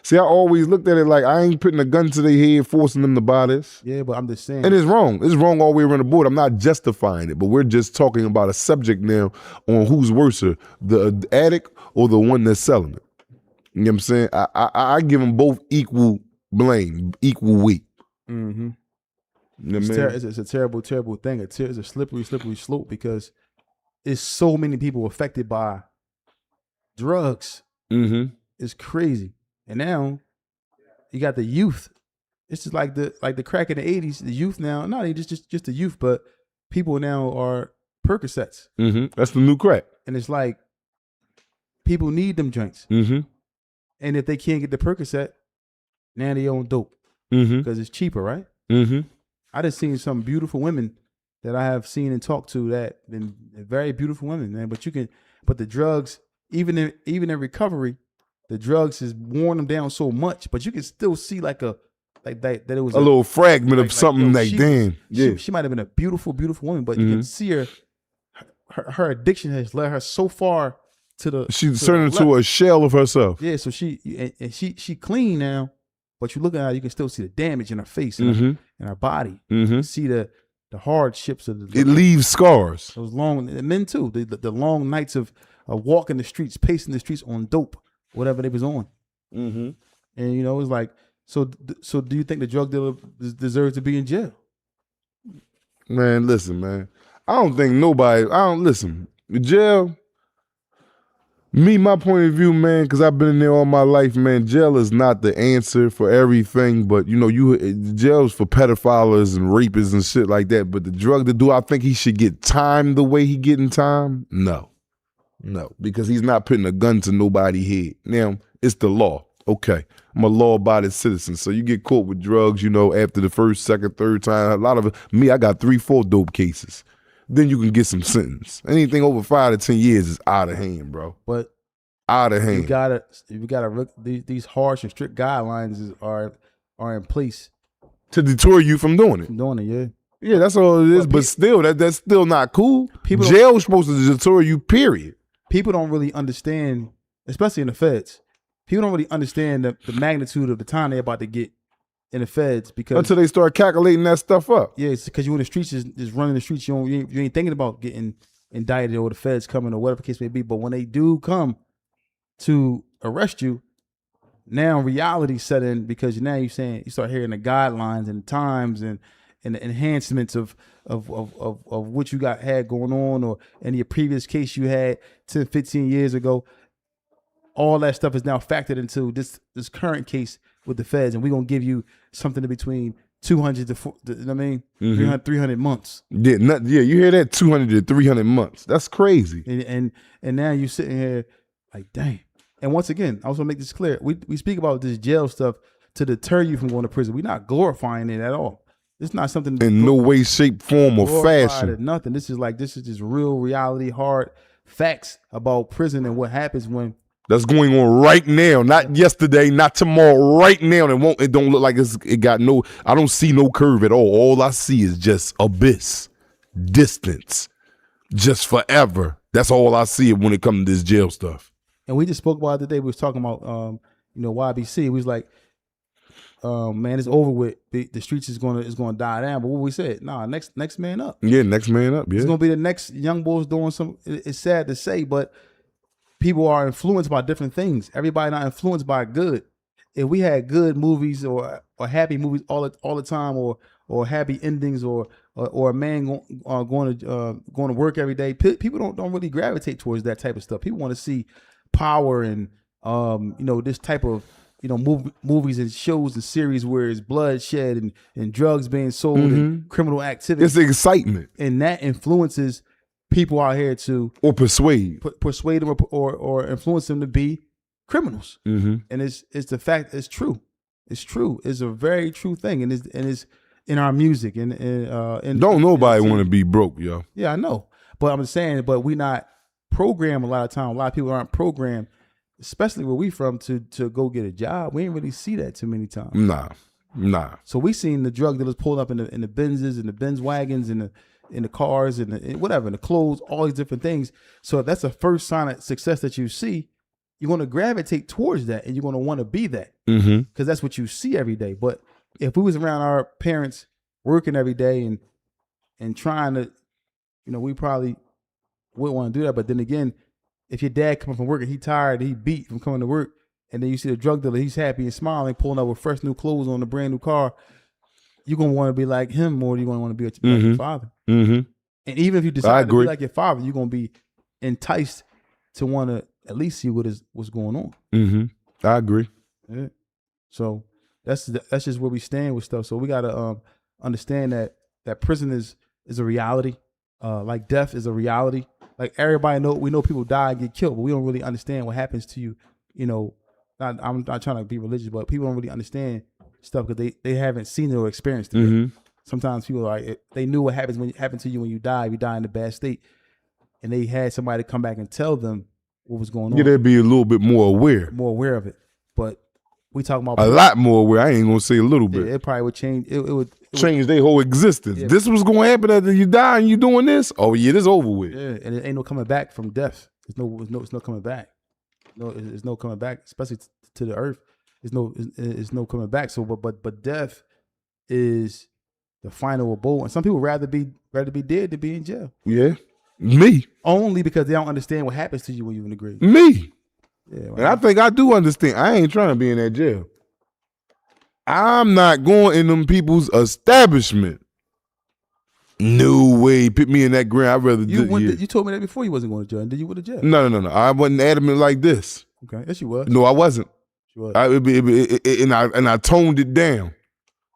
see, I always looked at it like I ain't putting a gun to their head, forcing them to buy this. Yeah, but I'm just saying. And it's wrong. It's wrong all the way around the board. I'm not justifying it, but we're just talking about a subject now on who's worser, the addict or the one that's selling it. You know what I'm saying? I give them both equal blame, equal weight. Mm-hmm. You know what I mean? It's a terrible, terrible thing. It's a slippery, slippery slope, because it's so many people affected by drugs. Mm-hmm. It's crazy. And now you got the youth. It's just like the crack in the 80s. The youth now, not even just the youth, but people now are Percocets. Mm-hmm. That's the new crack. And it's like people need them joints. Mm-hmm. And if they can't get the Percocet, now they own dope, because it's cheaper, right? Mm-hmm. I just seen some beautiful women that I have seen and talked to that been very beautiful women, man. But the drugs, even in recovery, the drugs has worn them down so much. But you can still see that it was a little fragment of something damn. Yeah, she might have been a beautiful, beautiful woman, but you can see her addiction has led her so far. She's turning into a shell of herself. Yeah, so she clean now, but you look at her, you can still see the damage in her face and her body. Mm-hmm. You see the hardships of it leaves scars. Those long men too. The long nights of walking the streets, pacing the streets on dope, whatever they was on. Mm-hmm. And it's like, so do you think the drug dealer deserves to be in jail? Man, listen, man. I don't think nobody. Listen. Jail. My point of view, man, because I've been in there all my life, man, jail is not the answer for everything, but, jail's for pedophiles and rapists and shit like that, but the drug do I think he should get time the way he getting time? No, because he's not putting a gun to nobody's head. Now, it's the law. Okay, I'm a law-abiding citizen, so you get caught with drugs, after the first, second, third time. A lot of it, I got 3-4 dope cases. Then you can get some sentence. Anything over 5 to 10 years is out of hand, bro. But out of hand. You gotta these harsh and strict guidelines are in place to deter you from doing it. Yeah. Yeah, that's all it is. But still, that's still not cool. Jail is supposed to deter you. Period. People don't really understand, especially in the feds. People don't really understand the magnitude of the time they're about to get in the feds, because until they start calculating that stuff up. Yeah, it's because you in the streets, just running the streets. You ain't thinking about getting indicted or the feds coming or whatever the case may be. But when they do come to arrest you, now reality set in, because now you start hearing the guidelines and times and the enhancements of what you had going on, or any previous case you had 10, 15 years ago. all that stuff is now factored into this current case with the feds, and we're gonna give you something in between 200 to you know what I mean, 300 months. Yeah, you hear that? 200 to 300 months. That's crazy. And now you sitting here like, dang. And once again, I also make this clear: we speak about this jail stuff to deter you from going to prison. We're not glorifying it at all. It's not something in no way, shape, form, or fashion. Or nothing. This is just real reality, hard facts about prison and what happens when. That's going on right now, not yesterday, not tomorrow, right now. It don't look like it got no, I don't see no curve at all. All I see is just abyss, distance, just forever. That's all I see when it comes to this jail stuff. And we just spoke about it today. We was talking about, YBC. We was like, man, it's over with. The streets is gonna die down. But what we said, next man up. Yeah, next man up. Yeah, it's gonna be the next young boys doing some. It's sad to say, but people are influenced by different things. Everybody not influenced by good. If we had good movies or happy movies all the time, or happy endings, or a man going to work every day, people don't really gravitate towards that type of stuff. People want to see power and this type of movies and shows and series where it's bloodshed and drugs being sold and criminal activity. It's excitement, and that influences people out here to persuade them or influence them to be criminals. And it's the fact. It's true. It's true. It's a very true thing, and it's in our music and don't nobody want to be broke, yo. Yeah, I know, but I'm just saying. But we not programmed a lot of time. A lot of people aren't programmed, especially where we from, to go get a job. We ain't really see that too many times. Nah. So we seen the drug dealers pulled up in the Benzes and the Benz wagons and in the cars and whatever, in the clothes, all these different things. So if that's the first sign of success that you see, you're going to gravitate towards that, and you're going to want to be that because that's what you see every day. But if we was around our parents working every day and trying to, we probably wouldn't want to do that. But then again, if your dad coming from work and he tired, he beat from coming to work, and then you see the drug dealer, he's happy and smiling, pulling up with fresh new clothes on a brand new car, you're going to want to be like him more than you're going to want to be like your father. And even if you decide to be like your father, you're going to be enticed to want to at least see what's going on. I agree. Yeah. So that's just where we stand with stuff. So we got to understand that prison is a reality. Like death is a reality. Like we know people die and get killed, but we don't really understand what happens to you. I'm not trying to be religious, but people don't really understand stuff because they haven't seen it or experienced it. Sometimes people are like, they knew what happened to you when you die. If you die in a bad state, and they had somebody come back and tell them what was going on. Yeah, they'd be a little bit more aware of it. But we talking about a lot more aware. I ain't gonna say a little bit. It probably would change. It would change their whole existence. Yeah. This was gonna happen after you die and you doing this. Oh yeah, this over with. Yeah, and it ain't no coming back from death. It's no coming back. No, it's no coming back, especially to the earth. It's no coming back. So, but death is the final abode, and some people rather be dead than be in jail. Yeah, me. Only because they don't understand what happens to you when you're in the grave. Me. Yeah, right. And I think I do understand. I ain't trying to be in that jail. I'm not going in them people's establishment. No way. Put me in that ground. I'd rather do it. You told me that before you wasn't going to jail. And then you went to jail. No. I wasn't adamant like this. Okay. Yes, you was. No, I wasn't. You was. I toned it down.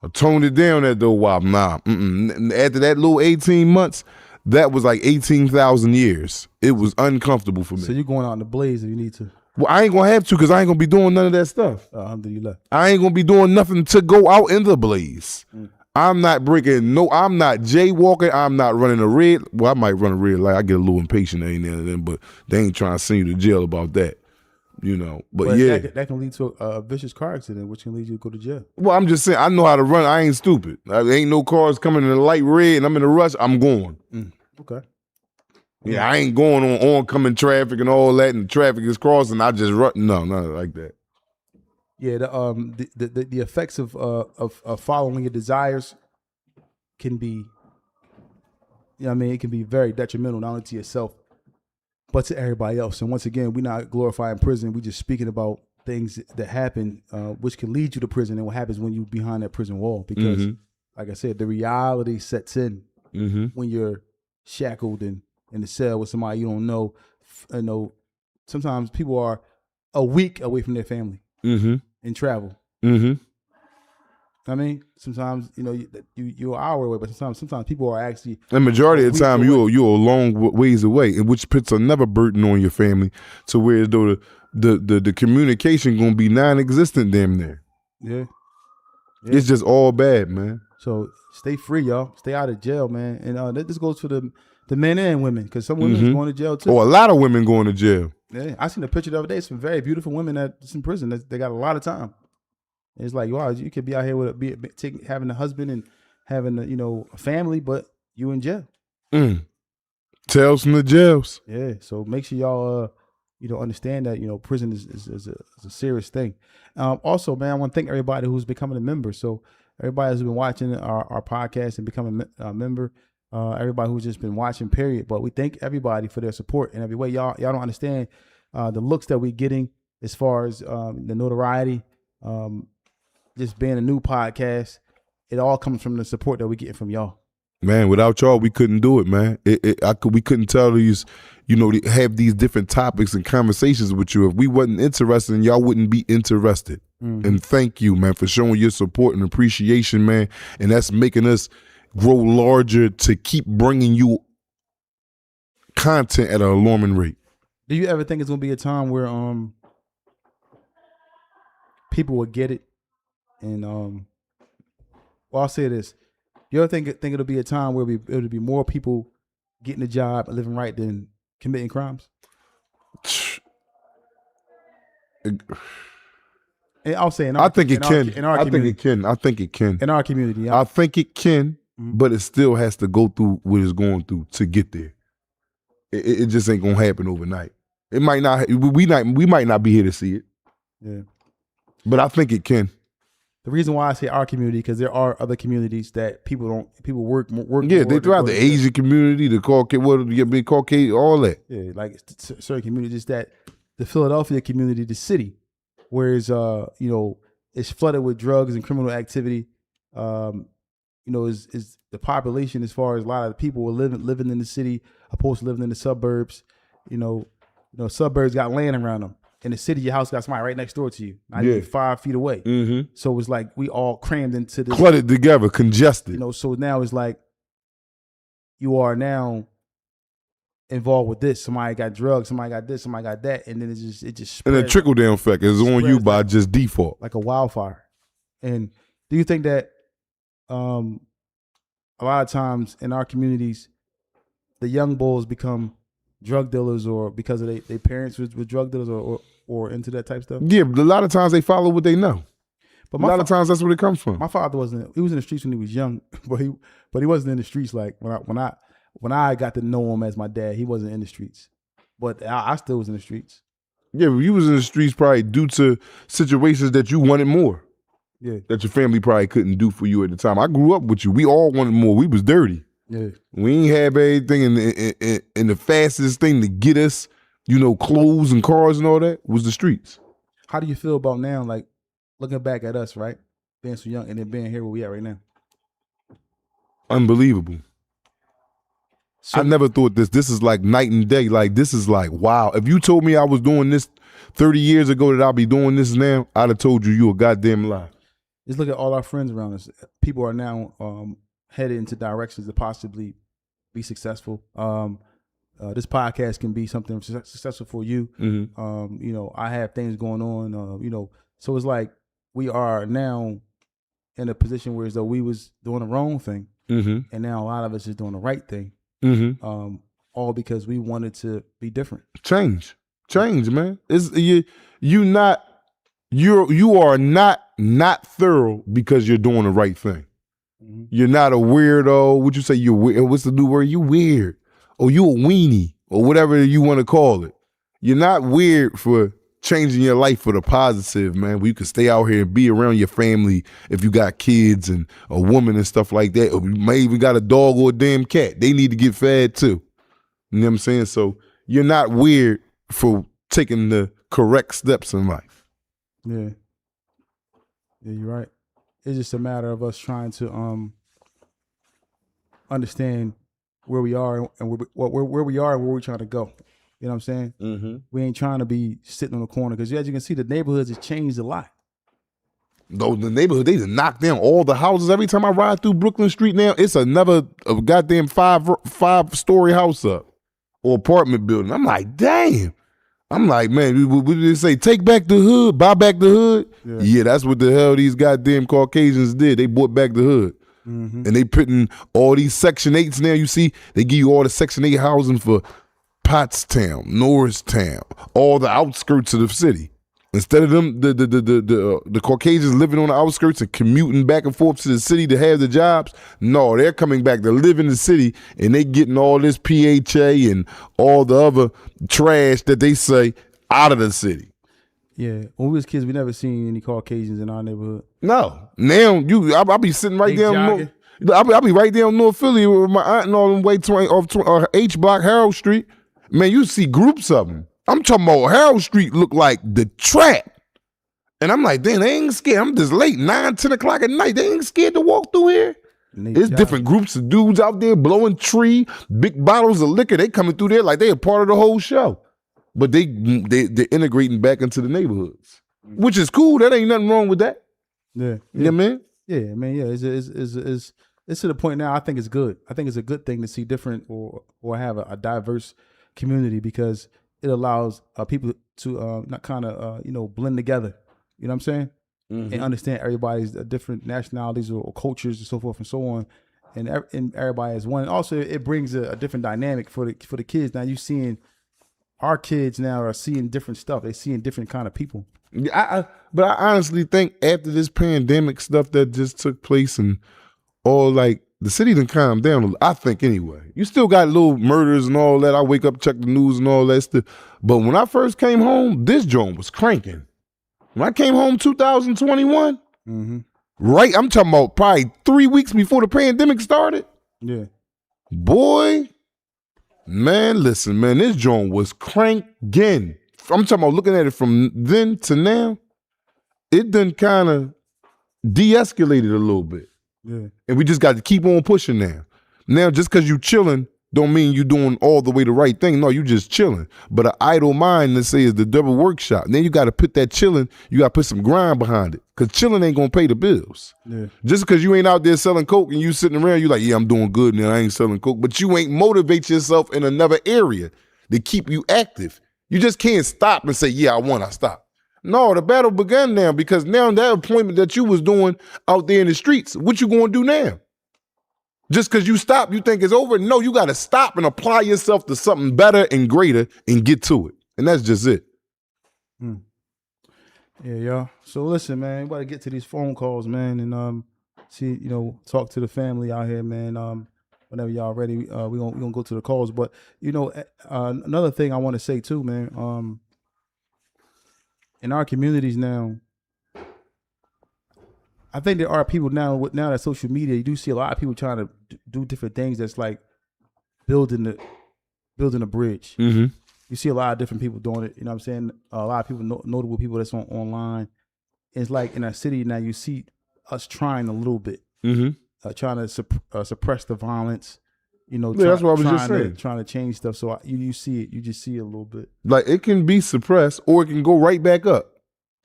I toned it down after a while. Nah. After that little 18 months, that was like 18,000 years. It was uncomfortable for me. So you're going out in the blaze if you need to. Well, I ain't gonna have to because I ain't gonna be doing none of that stuff. Alhamdulillah. I ain't gonna be doing nothing to go out in the blaze. I'm not breaking I'm not jaywalking. I'm not running a red. Well, I might run a red light. I get a little impatient every now and then, but they ain't trying to send you to jail about that. But yeah. That can lead to a vicious car accident, which can lead you to go to jail. Well, I'm just saying, I know how to run. I ain't stupid. There ain't no cars coming in the light red and I'm in a rush. I'm going. Okay. Yeah, I ain't going on oncoming traffic and all that, and the traffic is crossing. I just run. No, nothing like that. Yeah, the effects of following your desires can be, it can be very detrimental not only to yourself but to everybody else. And once again, we're not glorifying prison. We're just speaking about things that happen, which can lead you to prison, and what happens when you're behind that prison wall. Because, like I said, the reality sets in when you're shackled and in the cell with somebody you don't know. Sometimes people are a week away from their family and travel. I mean, sometimes you're an hour away, but sometimes people are actually. The majority of the time, away. you're a long ways away, and which puts another burden on your family. To where though the communication gonna be non-existent damn near. Yeah. It's just all bad, man. So stay free, y'all. Stay out of jail, man. And this goes for the men and women, because some women is going to jail too. Oh, a lot of women going to jail. Yeah, I seen a picture the other day. Some very beautiful women that's in prison. They got a lot of time. And it's like, wow, you could be out here with having a husband and having a family, but you in jail. Tales from the jails. Yeah, so make sure y'all understand that prison is a serious thing. Also, man, I want to thank everybody who's becoming a member. So everybody who's been watching our podcast and becoming a member. Everybody who's just been watching, period. But we thank everybody for their support in every way. Y'all don't understand the looks that we're getting as far as the notoriety. Just being a new podcast, it all comes from the support that we're getting from y'all. Man, without y'all, we couldn't do it, man. We couldn't tell these, have these different topics and conversations with you. If we wasn't interested, y'all wouldn't be interested. And thank you, man, for showing your support and appreciation, man. And that's making us grow larger to keep bringing you content at an alarming rate. Do you ever think it's gonna be a time where people will get it? And well, I'll say this: you ever think it'll be a time where it'll be more people getting a job and living right than committing crimes? And I'll say, I think it can. In our community. I think it can. In our community, I think it can, but it still has to go through what it's going through to get there. It just ain't gonna happen overnight. It might not. We might not be here to see it. Yeah, but I think it can. The reason why I say our community, because there are other communities that people work. Yeah, they throughout the Asian community, the Caucasian, all that. Yeah, like certain communities, that the Philadelphia community, the city, whereas it's flooded with drugs and criminal activity. Is the population, as far as a lot of the people were living in the city opposed to living in the suburbs. Suburbs got land around them. In the city, your house got somebody right next door to you, not even 5 feet away. So it was like we all crammed into this, cluttered together, congested. So now it's like you are now involved with this. Somebody got drugs, somebody got this, somebody got that, and then it just spreads, and the trickle down effect is on you by just default, like a wildfire. And do you think that a lot of times in our communities, the young bulls become drug dealers, or because of their parents were drug dealers, or into that type of stuff? Yeah, but a lot of times they follow what they know. But a lot of times that's where it comes from. My father he was in the streets when he was young, but he wasn't in the streets like when I got to know him as my dad. He wasn't in the streets, but I still was in the streets. Yeah, but you was in the streets probably due to situations that you wanted more. Yeah, that your family probably couldn't do for you at the time. I grew up with you. We all wanted more. We was dirty. Yeah, we ain't have everything, and the fastest thing to get us, clothes and cars and all that was the streets. How do you feel about now, like looking back at us, right, being so young and then being here where we at right now? Unbelievable. So, I never thought this is like night and day. Like, this is like, wow. If you told me I was doing this 30 years ago that I'll be doing this now, I'd have told you a goddamn lie. Just look at all our friends around us. People are now headed into directions to possibly be successful. This podcast can be something successful for you. I have things going on, so it's like we are now in a position where as though we was doing the wrong thing, and now a lot of us is doing the right thing, all because we wanted to be different. Change, man. You are not thorough because you're doing the right thing. You're not a weirdo. What you say? You're weird. What's the new word? You weird. Or you a weenie, or whatever you want to call it. You're not weird for changing your life for the positive, man. Where you can stay out here and be around your family if you got kids and a woman and stuff like that. Or you may even got a dog or a damn cat. They need to get fed too. You know what I'm saying? So you're not weird for taking the correct steps in life. Yeah. Yeah, you're right. It's just a matter of us trying to understand where we are and where we are and where we're trying to go. You know what I'm saying? Mm-hmm. We ain't trying to be sitting on the corner because as you can see, the neighborhoods has changed a lot. Though the neighborhood, they just knocked down all the houses. Every time I ride through Brooklyn Street now, it's another goddamn five-story house up or apartment building. I'm like, damn. I'm like, man, what did they say? Take back the hood, buy back the hood. Yeah, that's what the hell these goddamn Caucasians did. They bought back the hood. Mm-hmm. And they putting all these Section 8s now. You see, they give you all the Section 8 housing for Pottstown, Norristown, all the outskirts of the city. Instead of them, the Caucasians living on the outskirts and commuting back and forth to the city to have the jobs, no, they're coming back to live in the city and they getting all this PHA and all the other trash that they say out of the city. Yeah, when we was kids, we never seen any Caucasians in our neighborhood. No, now I'll be sitting right down. I'll be right there in North Philly with my aunt and all them way off H Block, Harold Street. Man, you see groups of them. I'm talking about Harold Street look like the trap. And I'm like, damn, they ain't scared. I'm just late, 9, 10 o'clock at night. They ain't scared to walk through here. There's different groups of dudes out there blowing tree, big bottles of liquor. They coming through there like they a part of the whole show. But they're integrating back into the neighborhoods, which is cool. That ain't nothing wrong with that. Yeah. You know what I mean? Yeah, man. Yeah, it's to the point now. I think it's good. I think it's a good thing to see different or have a diverse community because it allows people to not kind of blend together. You know what I'm saying? Mm-hmm. And understand everybody's different nationalities or cultures and so forth and so on, and everybody is one. And also, it brings a different dynamic for the kids. Now you seeing our kids now are seeing different stuff. They seeing different kind of people. Yeah, but I honestly think after this pandemic stuff that just took place and all, like, the city done calmed down, I think, anyway. You still got little murders and all that. I wake up, check the news and all that stuff. But when I first came home, this joint was cranking. When I came home 2021, mm-hmm. right, I'm talking about probably 3 weeks before the pandemic started. Yeah. Boy, man, listen, man, this joint was cranking. I'm talking about looking at it from then to now, it done kind of de-escalated a little bit. Yeah. And we just got to keep on pushing now. Now, just because you chilling don't mean you doing all the way the right thing. No, you just chilling. But an idle mind, let's say, is the devil workshop. And then you got to put that chilling, you got to put some grind behind it. Because chilling ain't going to pay the bills. Yeah. Just because you ain't out there selling coke and you sitting around, you like, yeah, I'm doing good now, I ain't selling coke. But you ain't motivate yourself in another area to keep you active. You just can't stop and say, yeah, I stop. No, the battle begun now because now that appointment that you was doing out there in the streets, what you going to do now? Just because you stop, you think it's over? No, you got to stop and apply yourself to something better and greater and get to it. And that's just it. Yeah, y'all. So listen, man, we got to get to these phone calls, man, and see, talk to the family out here, man. Whenever y'all ready, we gonna go to the calls. But another thing I want to say too, man. In our communities now, I think there are people now that social media, you do see a lot of people trying to do different things that's like building a bridge. Mm-hmm. You see a lot of different people doing it. You know what I'm saying? A lot of people, notable people that's online. It's like in our city now, you see us trying a little bit, trying to suppress the violence. That's what I was just saying. Trying to change stuff. So you see it. You just see it a little bit. Like it can be suppressed or it can go right back up.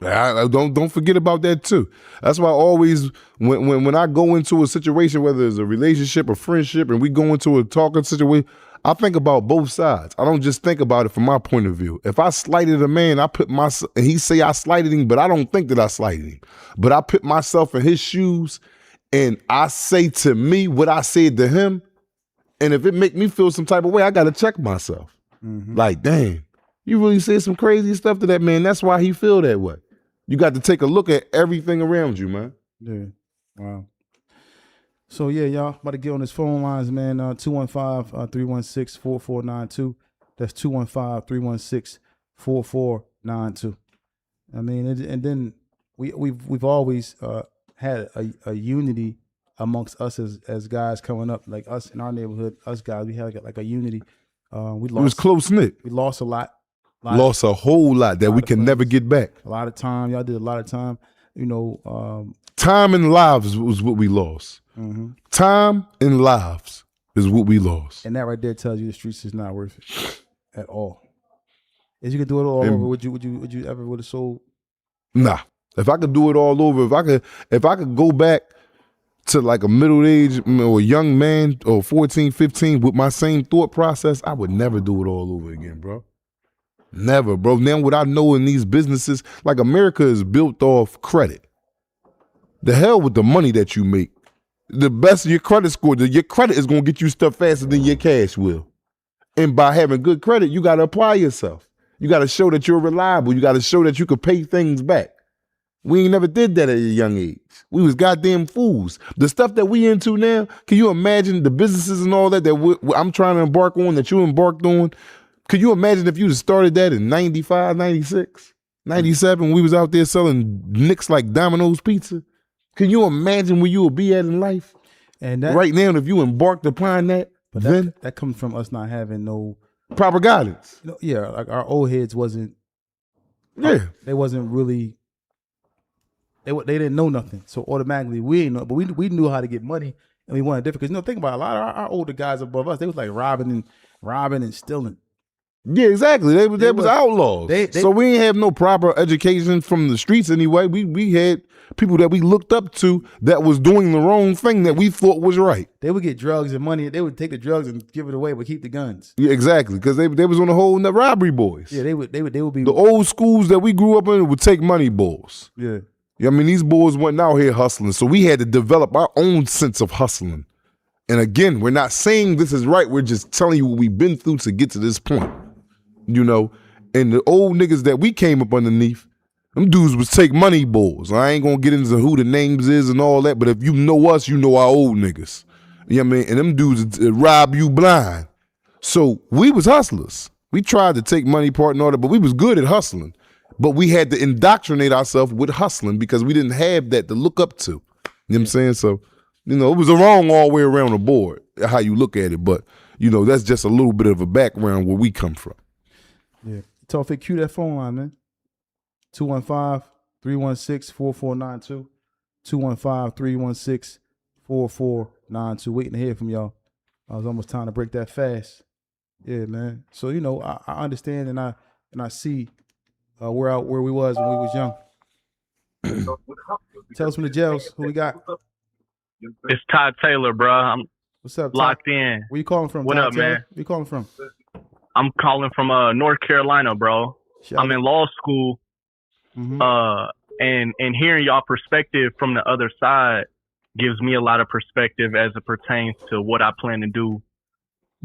I don't forget about that too. That's why I always, when I go into a situation, whether it's a relationship or friendship, and we go into a talking situation, I think about both sides. I don't just think about it from my point of view. If I slighted a man, and he say I slighted him, but I don't think that I slighted him. But I put myself in his shoes and I say to me what I said to him. And if it make me feel some type of way, I got to check myself. Mm-hmm. Like, dang, you really said some crazy stuff to that man. That's why he feel that way. You got to take a look at everything around you, man. Yeah. Wow. So, yeah, y'all about to get on this phone lines, man. 215-316-4492. That's 215-316-4492. I mean, and then we've always had a unity amongst us as guys coming up, like us in our neighborhood, us guys, we had like a unity. It was close knit. We lost a lot. Lost a whole lot that we can never get back. A lot of time. Y'all did a lot of time. Time and lives was what we lost. Mm-hmm. Time and lives is what we lost. And that right there tells you the streets is not worth it at all. If you could do it all And- over, would you ever would have sold? Nah. If I could do it all over, if I could go back to like a middle age or a young man or 14, 15 with my same thought process, I would never do it all over again, bro. Never, bro. Now what I know in these businesses, like America is built off credit. The hell with the money that you make. The best of your credit score, your credit is gonna get you stuff faster than your cash will. And by having good credit, you gotta apply yourself. You gotta show that you're reliable. You gotta show that you could pay things back. We ain't never did that at a young age. We was goddamn fools. The stuff that we into now, can you imagine the businesses and all that I'm trying to embark on, that you embarked on? Could you imagine if you had started that in 95, 96, 97, when we was out there selling nicks like Domino's Pizza? Can you imagine where you would be at in life? And that Right now, if you embarked upon that, but then that comes from us not having no, proper guidance. yeah, like our old heads wasn't, Yeah. they wasn't really, they didn't know nothing. So automatically we ain't know, but we knew how to get money and we wanted different. Because think about it, a lot of our older guys above us, they was like robbing and stealing. Yeah, exactly. They was outlaws. So we ain't have no proper education from the streets anyway. We had people that we looked up to that was doing the wrong thing that we thought was right. They would get drugs and money. They would take the drugs and give it away, but keep the guns. Yeah, exactly. Because they was on the whole robbery boys. Yeah, they would be the old schools that we grew up in would take money boys. Yeah. I mean, these boys went out here hustling. So we had to develop our own sense of hustling. And again, we're not saying this is right. We're just telling you what we've been through to get to this point. You know, and the old niggas that we came up underneath, them dudes was take money bulls. I ain't gonna get into who the names is and all that, but if you know us, you know our old niggas. You know what I mean? And them dudes rob you blind. So we was hustlers. We tried to take money part and all that, but we was good at hustling. But we had to indoctrinate ourselves with hustling because we didn't have that to look up to. You know what I'm saying? So, you know, it was wrong all the way around the board, how you look at it. But, you know, that's just a little bit of a background where we come from. Yeah. Tofik, cue that phone line, man. 215-316-4492. 215-316-4492. Waiting to hear from y'all. I was almost time to break that fast. Yeah, man. So, you know, I understand and I see where we was when we was young. Tell us from the jails who we got. It's Todd Taylor, bro. I'm What's up, Todd? locked in. Where you calling from? What Todd up, Taylor? man? Where you calling from? I'm calling from North Carolina, bro. I'm in law school, and hearing y'all perspective from the other side gives me a lot of perspective as it pertains to what I plan to do,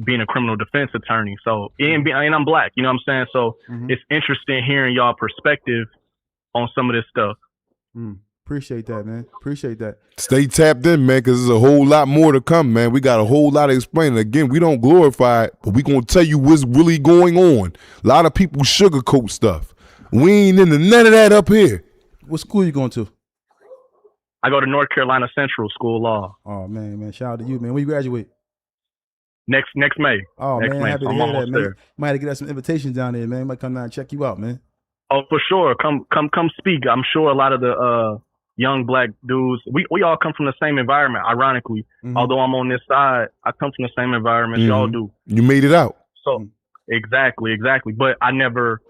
being a criminal defense attorney. So, and I'm black, you know what I'm saying? So it's interesting hearing y'all perspective on some of this stuff. Appreciate that, man. Appreciate that. Stay tapped in, man, because there's a whole lot more to come, man. We got a whole lot to explain. Again, we don't glorify it, but we going to tell you what's really going on. A lot of people sugarcoat stuff. We ain't into none of that up here. What school you going to? I go to North Carolina Central School of Law. Oh, man. Shout out to you, man. When you graduate? Next May. Oh, next man. May. Happy to I'm hear that, almost man. there. Might have to get us some invitations down there, man. Might come down and check you out, man. Oh, for sure. Come speak. I'm sure a lot of the young black dudes, we all come from the same environment, ironically. Although I'm on this side, I come from the same environment y'all do. You made it out. So exactly. But I never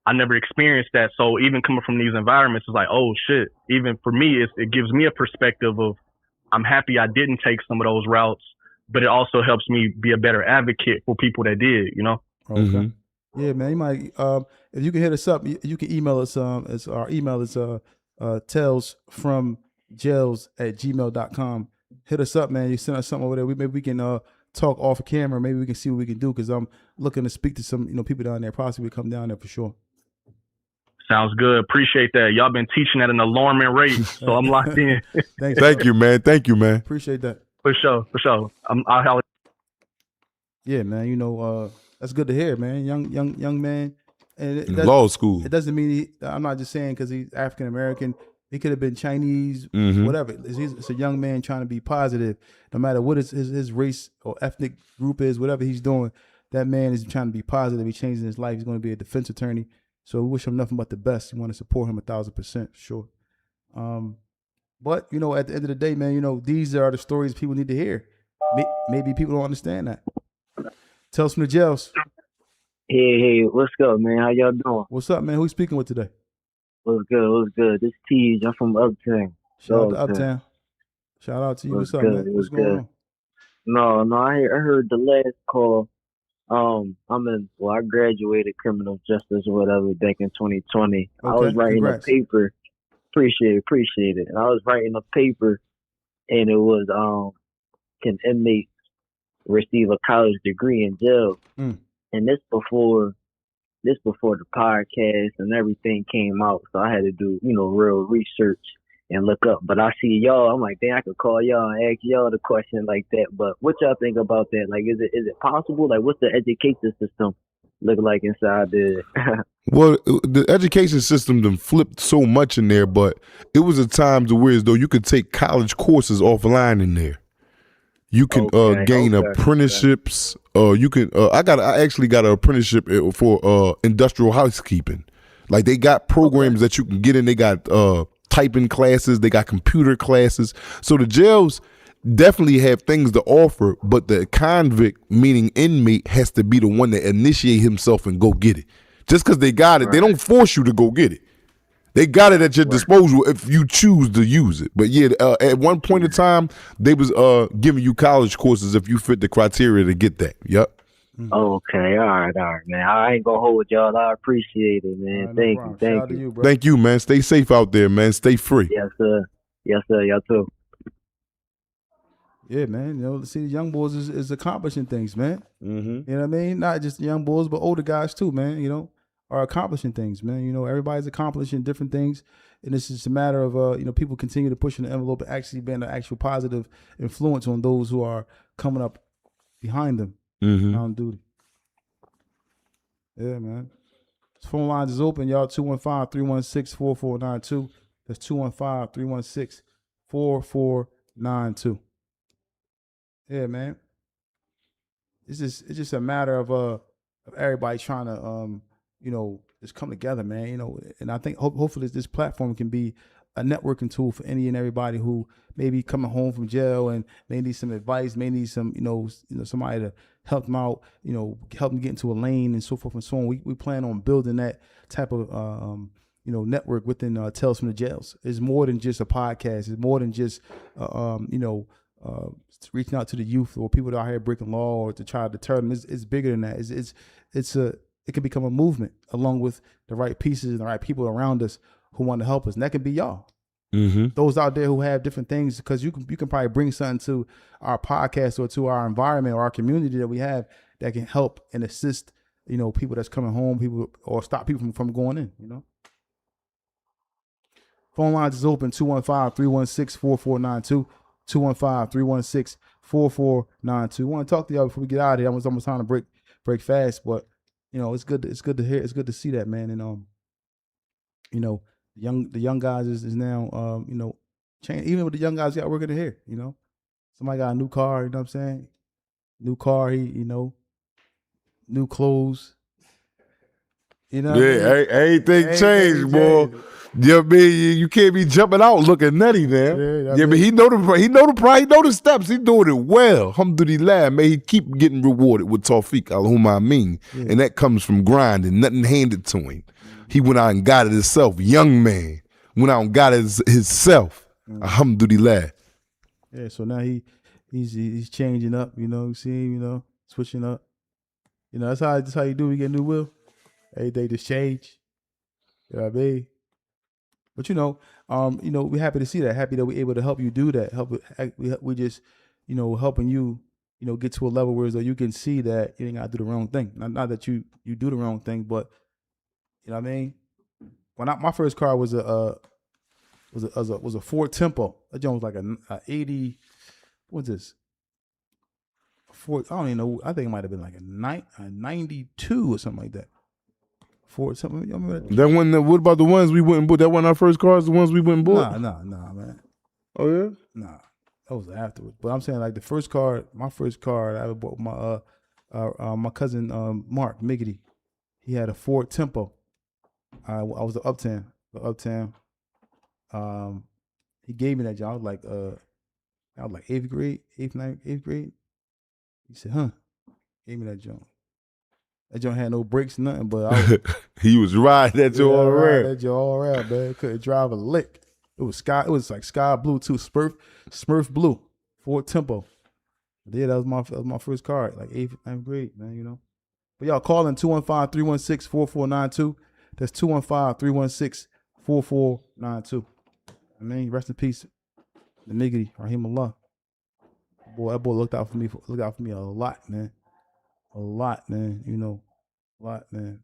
experienced that. So even coming from these environments, it's like, oh shit. Even for me, it gives me a perspective of, I'm happy I didn't take some of those routes, but it also helps me be a better advocate for people that did, you know? Okay. Yeah, man. You might, if you can hit us up, you can email us. Our email is tellsfromjails@gmail.com. Hit us up, man. You send us something over there. Maybe we can talk off camera. Maybe we can see what we can do, because I'm looking to speak to some people down there. Possibly come down there for sure. Sounds good. Appreciate that. Y'all been teaching at an alarming rate, so I'm locked in. Thanks. Thank you, man. Appreciate that. For sure. I'll Yeah, man. That's good to hear, man. Young man. And Law school. It doesn't mean I'm not just saying because he's African American. He could have been Chinese, whatever. It's a young man trying to be positive, no matter what his race or ethnic group is, whatever he's doing. That man is trying to be positive. He's changing his life. He's going to be a defense attorney. So we wish him nothing but the best. We want to support him 1,000%, sure. But at the end of the day, man, these are the stories people need to hear. Maybe people don't understand that. Tell us from the jails. Hey, what's up, man? How y'all doing? What's up, man? Who you speaking with today? What's good? What's good? This Teej. I'm from Uptown. Shout out to Dogtown. Uptown. Shout out to you. What's What's up, good? man? What's What's going good? on? No, I heard the last call. I graduated criminal justice or whatever back in 2020. I was Okay, writing a congrats. paper. Appreciate it. And I was writing a paper, and it was can inmates receive a college degree in jail? Mm. And this before the podcast and everything came out. So I had to do, real research and look up. But I see y'all, I'm like, dang, I could call y'all and ask y'all the question like that. But what y'all think about that? Like, is it possible? Like, what's the education system look like inside the Well, the education system done flipped so much in there, but it was a time to where as though you could take college courses offline in there. You can gain okay. apprenticeships. You can. I actually got an apprenticeship for industrial housekeeping. Like they got programs that you can get in. They got typing classes. They got computer classes. So the jails definitely have things to offer, but the convict, meaning inmate, has to be the one that initiate himself and go get it. Just because they got it, they don't force you to go get it. They got it at your disposal if you choose to use it. But yeah, at one point in time, they was giving you college courses if you fit the criteria to get that. Yep. Okay, all right, man. I ain't gonna hold y'all. I appreciate it, man. Right, Thank problem. you, Shout thank out to you. you, bro. Thank you, man. Stay safe out there, man. Stay free. Yes, sir. Y'all too. Yeah, man. See, the young boys is accomplishing things, man. Mm-hmm. You know what I mean? Not just young boys, but older guys too, man. Are accomplishing things, man. Everybody's accomplishing different things, and it's just a matter of people continue to push the envelope and actually being an actual positive influence on those who are coming up behind them Mm-hmm. on duty. Yeah, man. Phone lines is open, y'all. 215-316-4492. That's 215-316-4492. Yeah, man. It's just a matter of everybody trying to just come together, man. And I think hopefully this platform can be a networking tool for any and everybody who may be coming home from jail and may need some advice, may need some somebody to help them out, help them get into a lane and so forth and so on. We plan on building that type of network within Tales from the Jails. It's more than just a podcast. It's more than just reaching out to the youth or people that are out here breaking law or to try to deter them. It's bigger than that. It can become a movement along with the right pieces and the right people around us who want to help us, and that can be y'all. Mm-hmm. Those out there who have different things, because you can probably bring something to our podcast or to our environment or our community that we have that can help and assist people that's coming home, people, or stop people from going in. Phone lines is open, 215-316-4492. 215-316-4492. I want to talk to y'all before we get out of here. It's almost time to break fast, but it's good to hear. It's good to see that, man. And the young guys is now change. Even with the young guys got working in here, somebody got a new car. You know what I'm saying? New car. New clothes. You know what I mean? Everything changed, boy. Yeah, man, you can't be jumping out looking nutty now. But he know the steps. He doing it well. Alhamdulillah, man. He keep getting rewarded with Tawfiq, Allahumma Ameen. And that comes from grinding, nothing handed to him. He went out and got it himself. Young man went out and got it himself. Alhamdulillah. Yeah, so now he's changing up. You see him, switching up. That's how you do. We get a new will. Every day just change. You know what I mean? But we're happy to see that. Happy that we're able to help you do that. We just, helping you, get to a level where you can see that you ain't gotta do the wrong thing. Not that you do the wrong thing, but you know what I mean. My first car was a Ford Tempo. That joint was like a 80. What's this? Ford. I don't even know. I think it might have been like a 92 or something like that. Ford something. You remember that? That one. What about the ones we went and bought? That one our first cars. The ones we went and bought. Nah, man. Oh yeah. Nah, that was afterwards. But I'm saying like my first car I ever bought my cousin Mark Miggity. He had a Ford Tempo. I was the Uptown. He gave me that job. I was like eighth grade. He said, "Huh?" Gave me that job. That joint had no brakes, nothing. But I was, He was riding that joint all around. that joint all around, man. Couldn't drive a lick. It was like sky blue too, Smurf blue, Ford Tempo. Yeah, that was my first car, like 8th, 9th grade, man. You know. But y'all call in 215-316-4492. That's 215-316-4492. I mean, rest in peace, the niggity, Rahimullah. Boy, that boy looked out for me a lot, man. A lot, man. You know, a lot, man.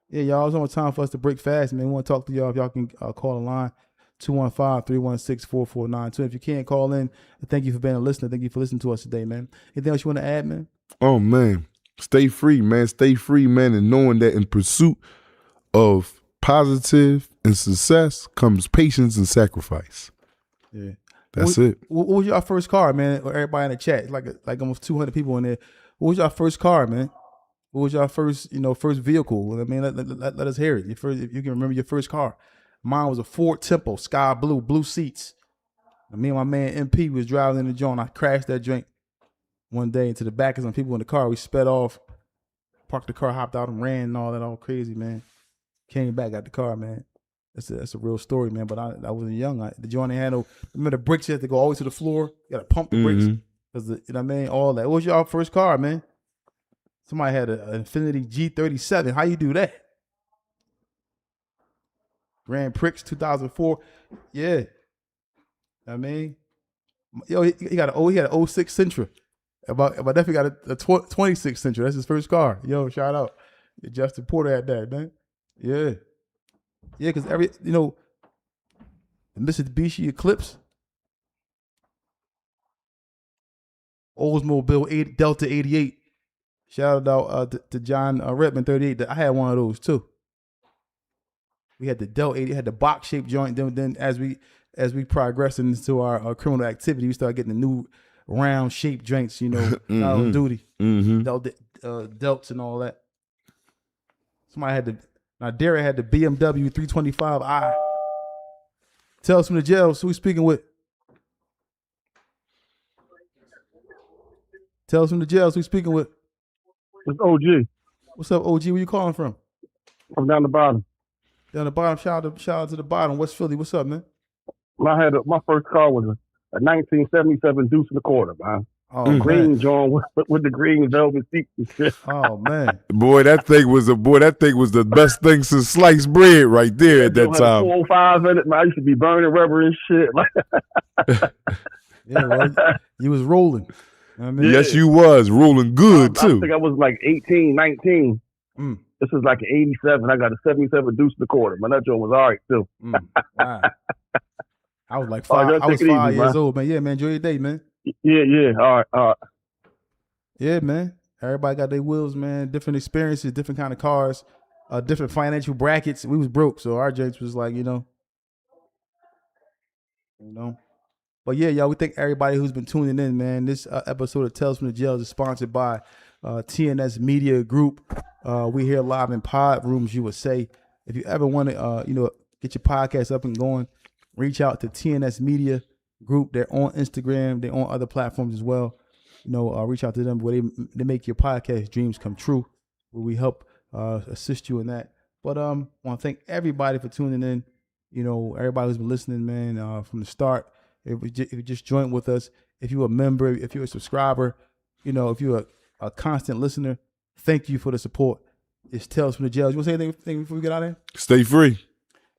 Yeah, y'all, it's on time for us to break fast, man. We want to talk to y'all. If y'all can call the line, 215-316-4492. If you can't call in, thank you for being a listener. Thank you for listening to us today, man. Anything else you want to add, man? Oh, man. Stay free, man. Stay free, man. And knowing that in pursuit of positive and success comes patience and sacrifice. Yeah. That's it. What was your first car, man? Or everybody in the chat, like almost 200 people in there. What was your first car, man? What was your first vehicle? I mean, let us hear it. If you can remember your first car. Mine was a Ford Tempo, sky blue seats. And me and my man MP was driving in the joint. I crashed that joint one day into the back of some people in the car. We sped off, parked the car, hopped out and ran and all that, all crazy, man. Came back, got the car, man. That's a real story, man. But I wasn't young. The joint ain't had no. Remember the brakes? You had to go all the way to the floor. You got to pump the brakes, because you know what I mean. All that. What was your first car, man? Somebody had an Infiniti G37. How you do that? Grand Prix 2004. Yeah. I mean, yo, he had an 06 Sentra. My nephew got a 26 Sentra. That's his first car. Yo, shout out. Justin Porter had that, man. Yeah. Yeah, because the Mitsubishi Eclipse, Oldsmobile Delta 88. Shout out to John Redmond 38. I had one of those too. We had the Delta 80, had the box shaped joint. Then as we progressed into our criminal activity, we started getting the new round shaped joints. You know, Call of Duty, Delts and all that. Somebody had Derek had the BMW 325i. Tell us from the jails who we speaking with. Tell us from the jails who we speaking with. It's OG. What's up, OG? Where you calling from? I'm down the bottom. Down the bottom. Shout out to the bottom. West Philly. What's up, man? My first car was a 1977 Deuce and a Quarter, man. Oh, green John with the green velvet seats and shit. Oh man, boy, that thing was the best thing since sliced bread right there at that time. 405 in it, man. I used to be burning rubber and shit. Yeah, well, you was rolling. I mean, yes, you was rolling good too. I think I was like 18, 19. This was like an 87. I got a 77 Deuce and a Quarter. Man, that joint was all right too. Wow. I was like 5. I was 5 years old, man. Yeah, man. Enjoy your day, man. Yeah. All right. Yeah, man. Everybody got their wheels, man. Different experiences, different kind of cars, different financial brackets. We was broke, so our joints was like, you know. But yeah, y'all, we thank everybody who's been tuning in, man. This episode of Tales from the Jails is sponsored by TNS Media Group. We here live in Pod Rooms, USA. If you ever want to, get your podcast up and going, reach out to TNS Media Group. They're on Instagram. They're on other platforms as well. Reach out to them where they make your podcast dreams come true, where we help assist you in that. But I want to thank everybody for tuning in. Everybody who's been listening, man, from the start. If you just joined with us, if you're a member, if you're a subscriber, if you're a constant listener, thank you for the support. It's Tales from the Jails. You want to say anything before we get out of here? Stay free.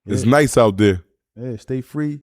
Yeah. It's nice out there. Yeah, stay free.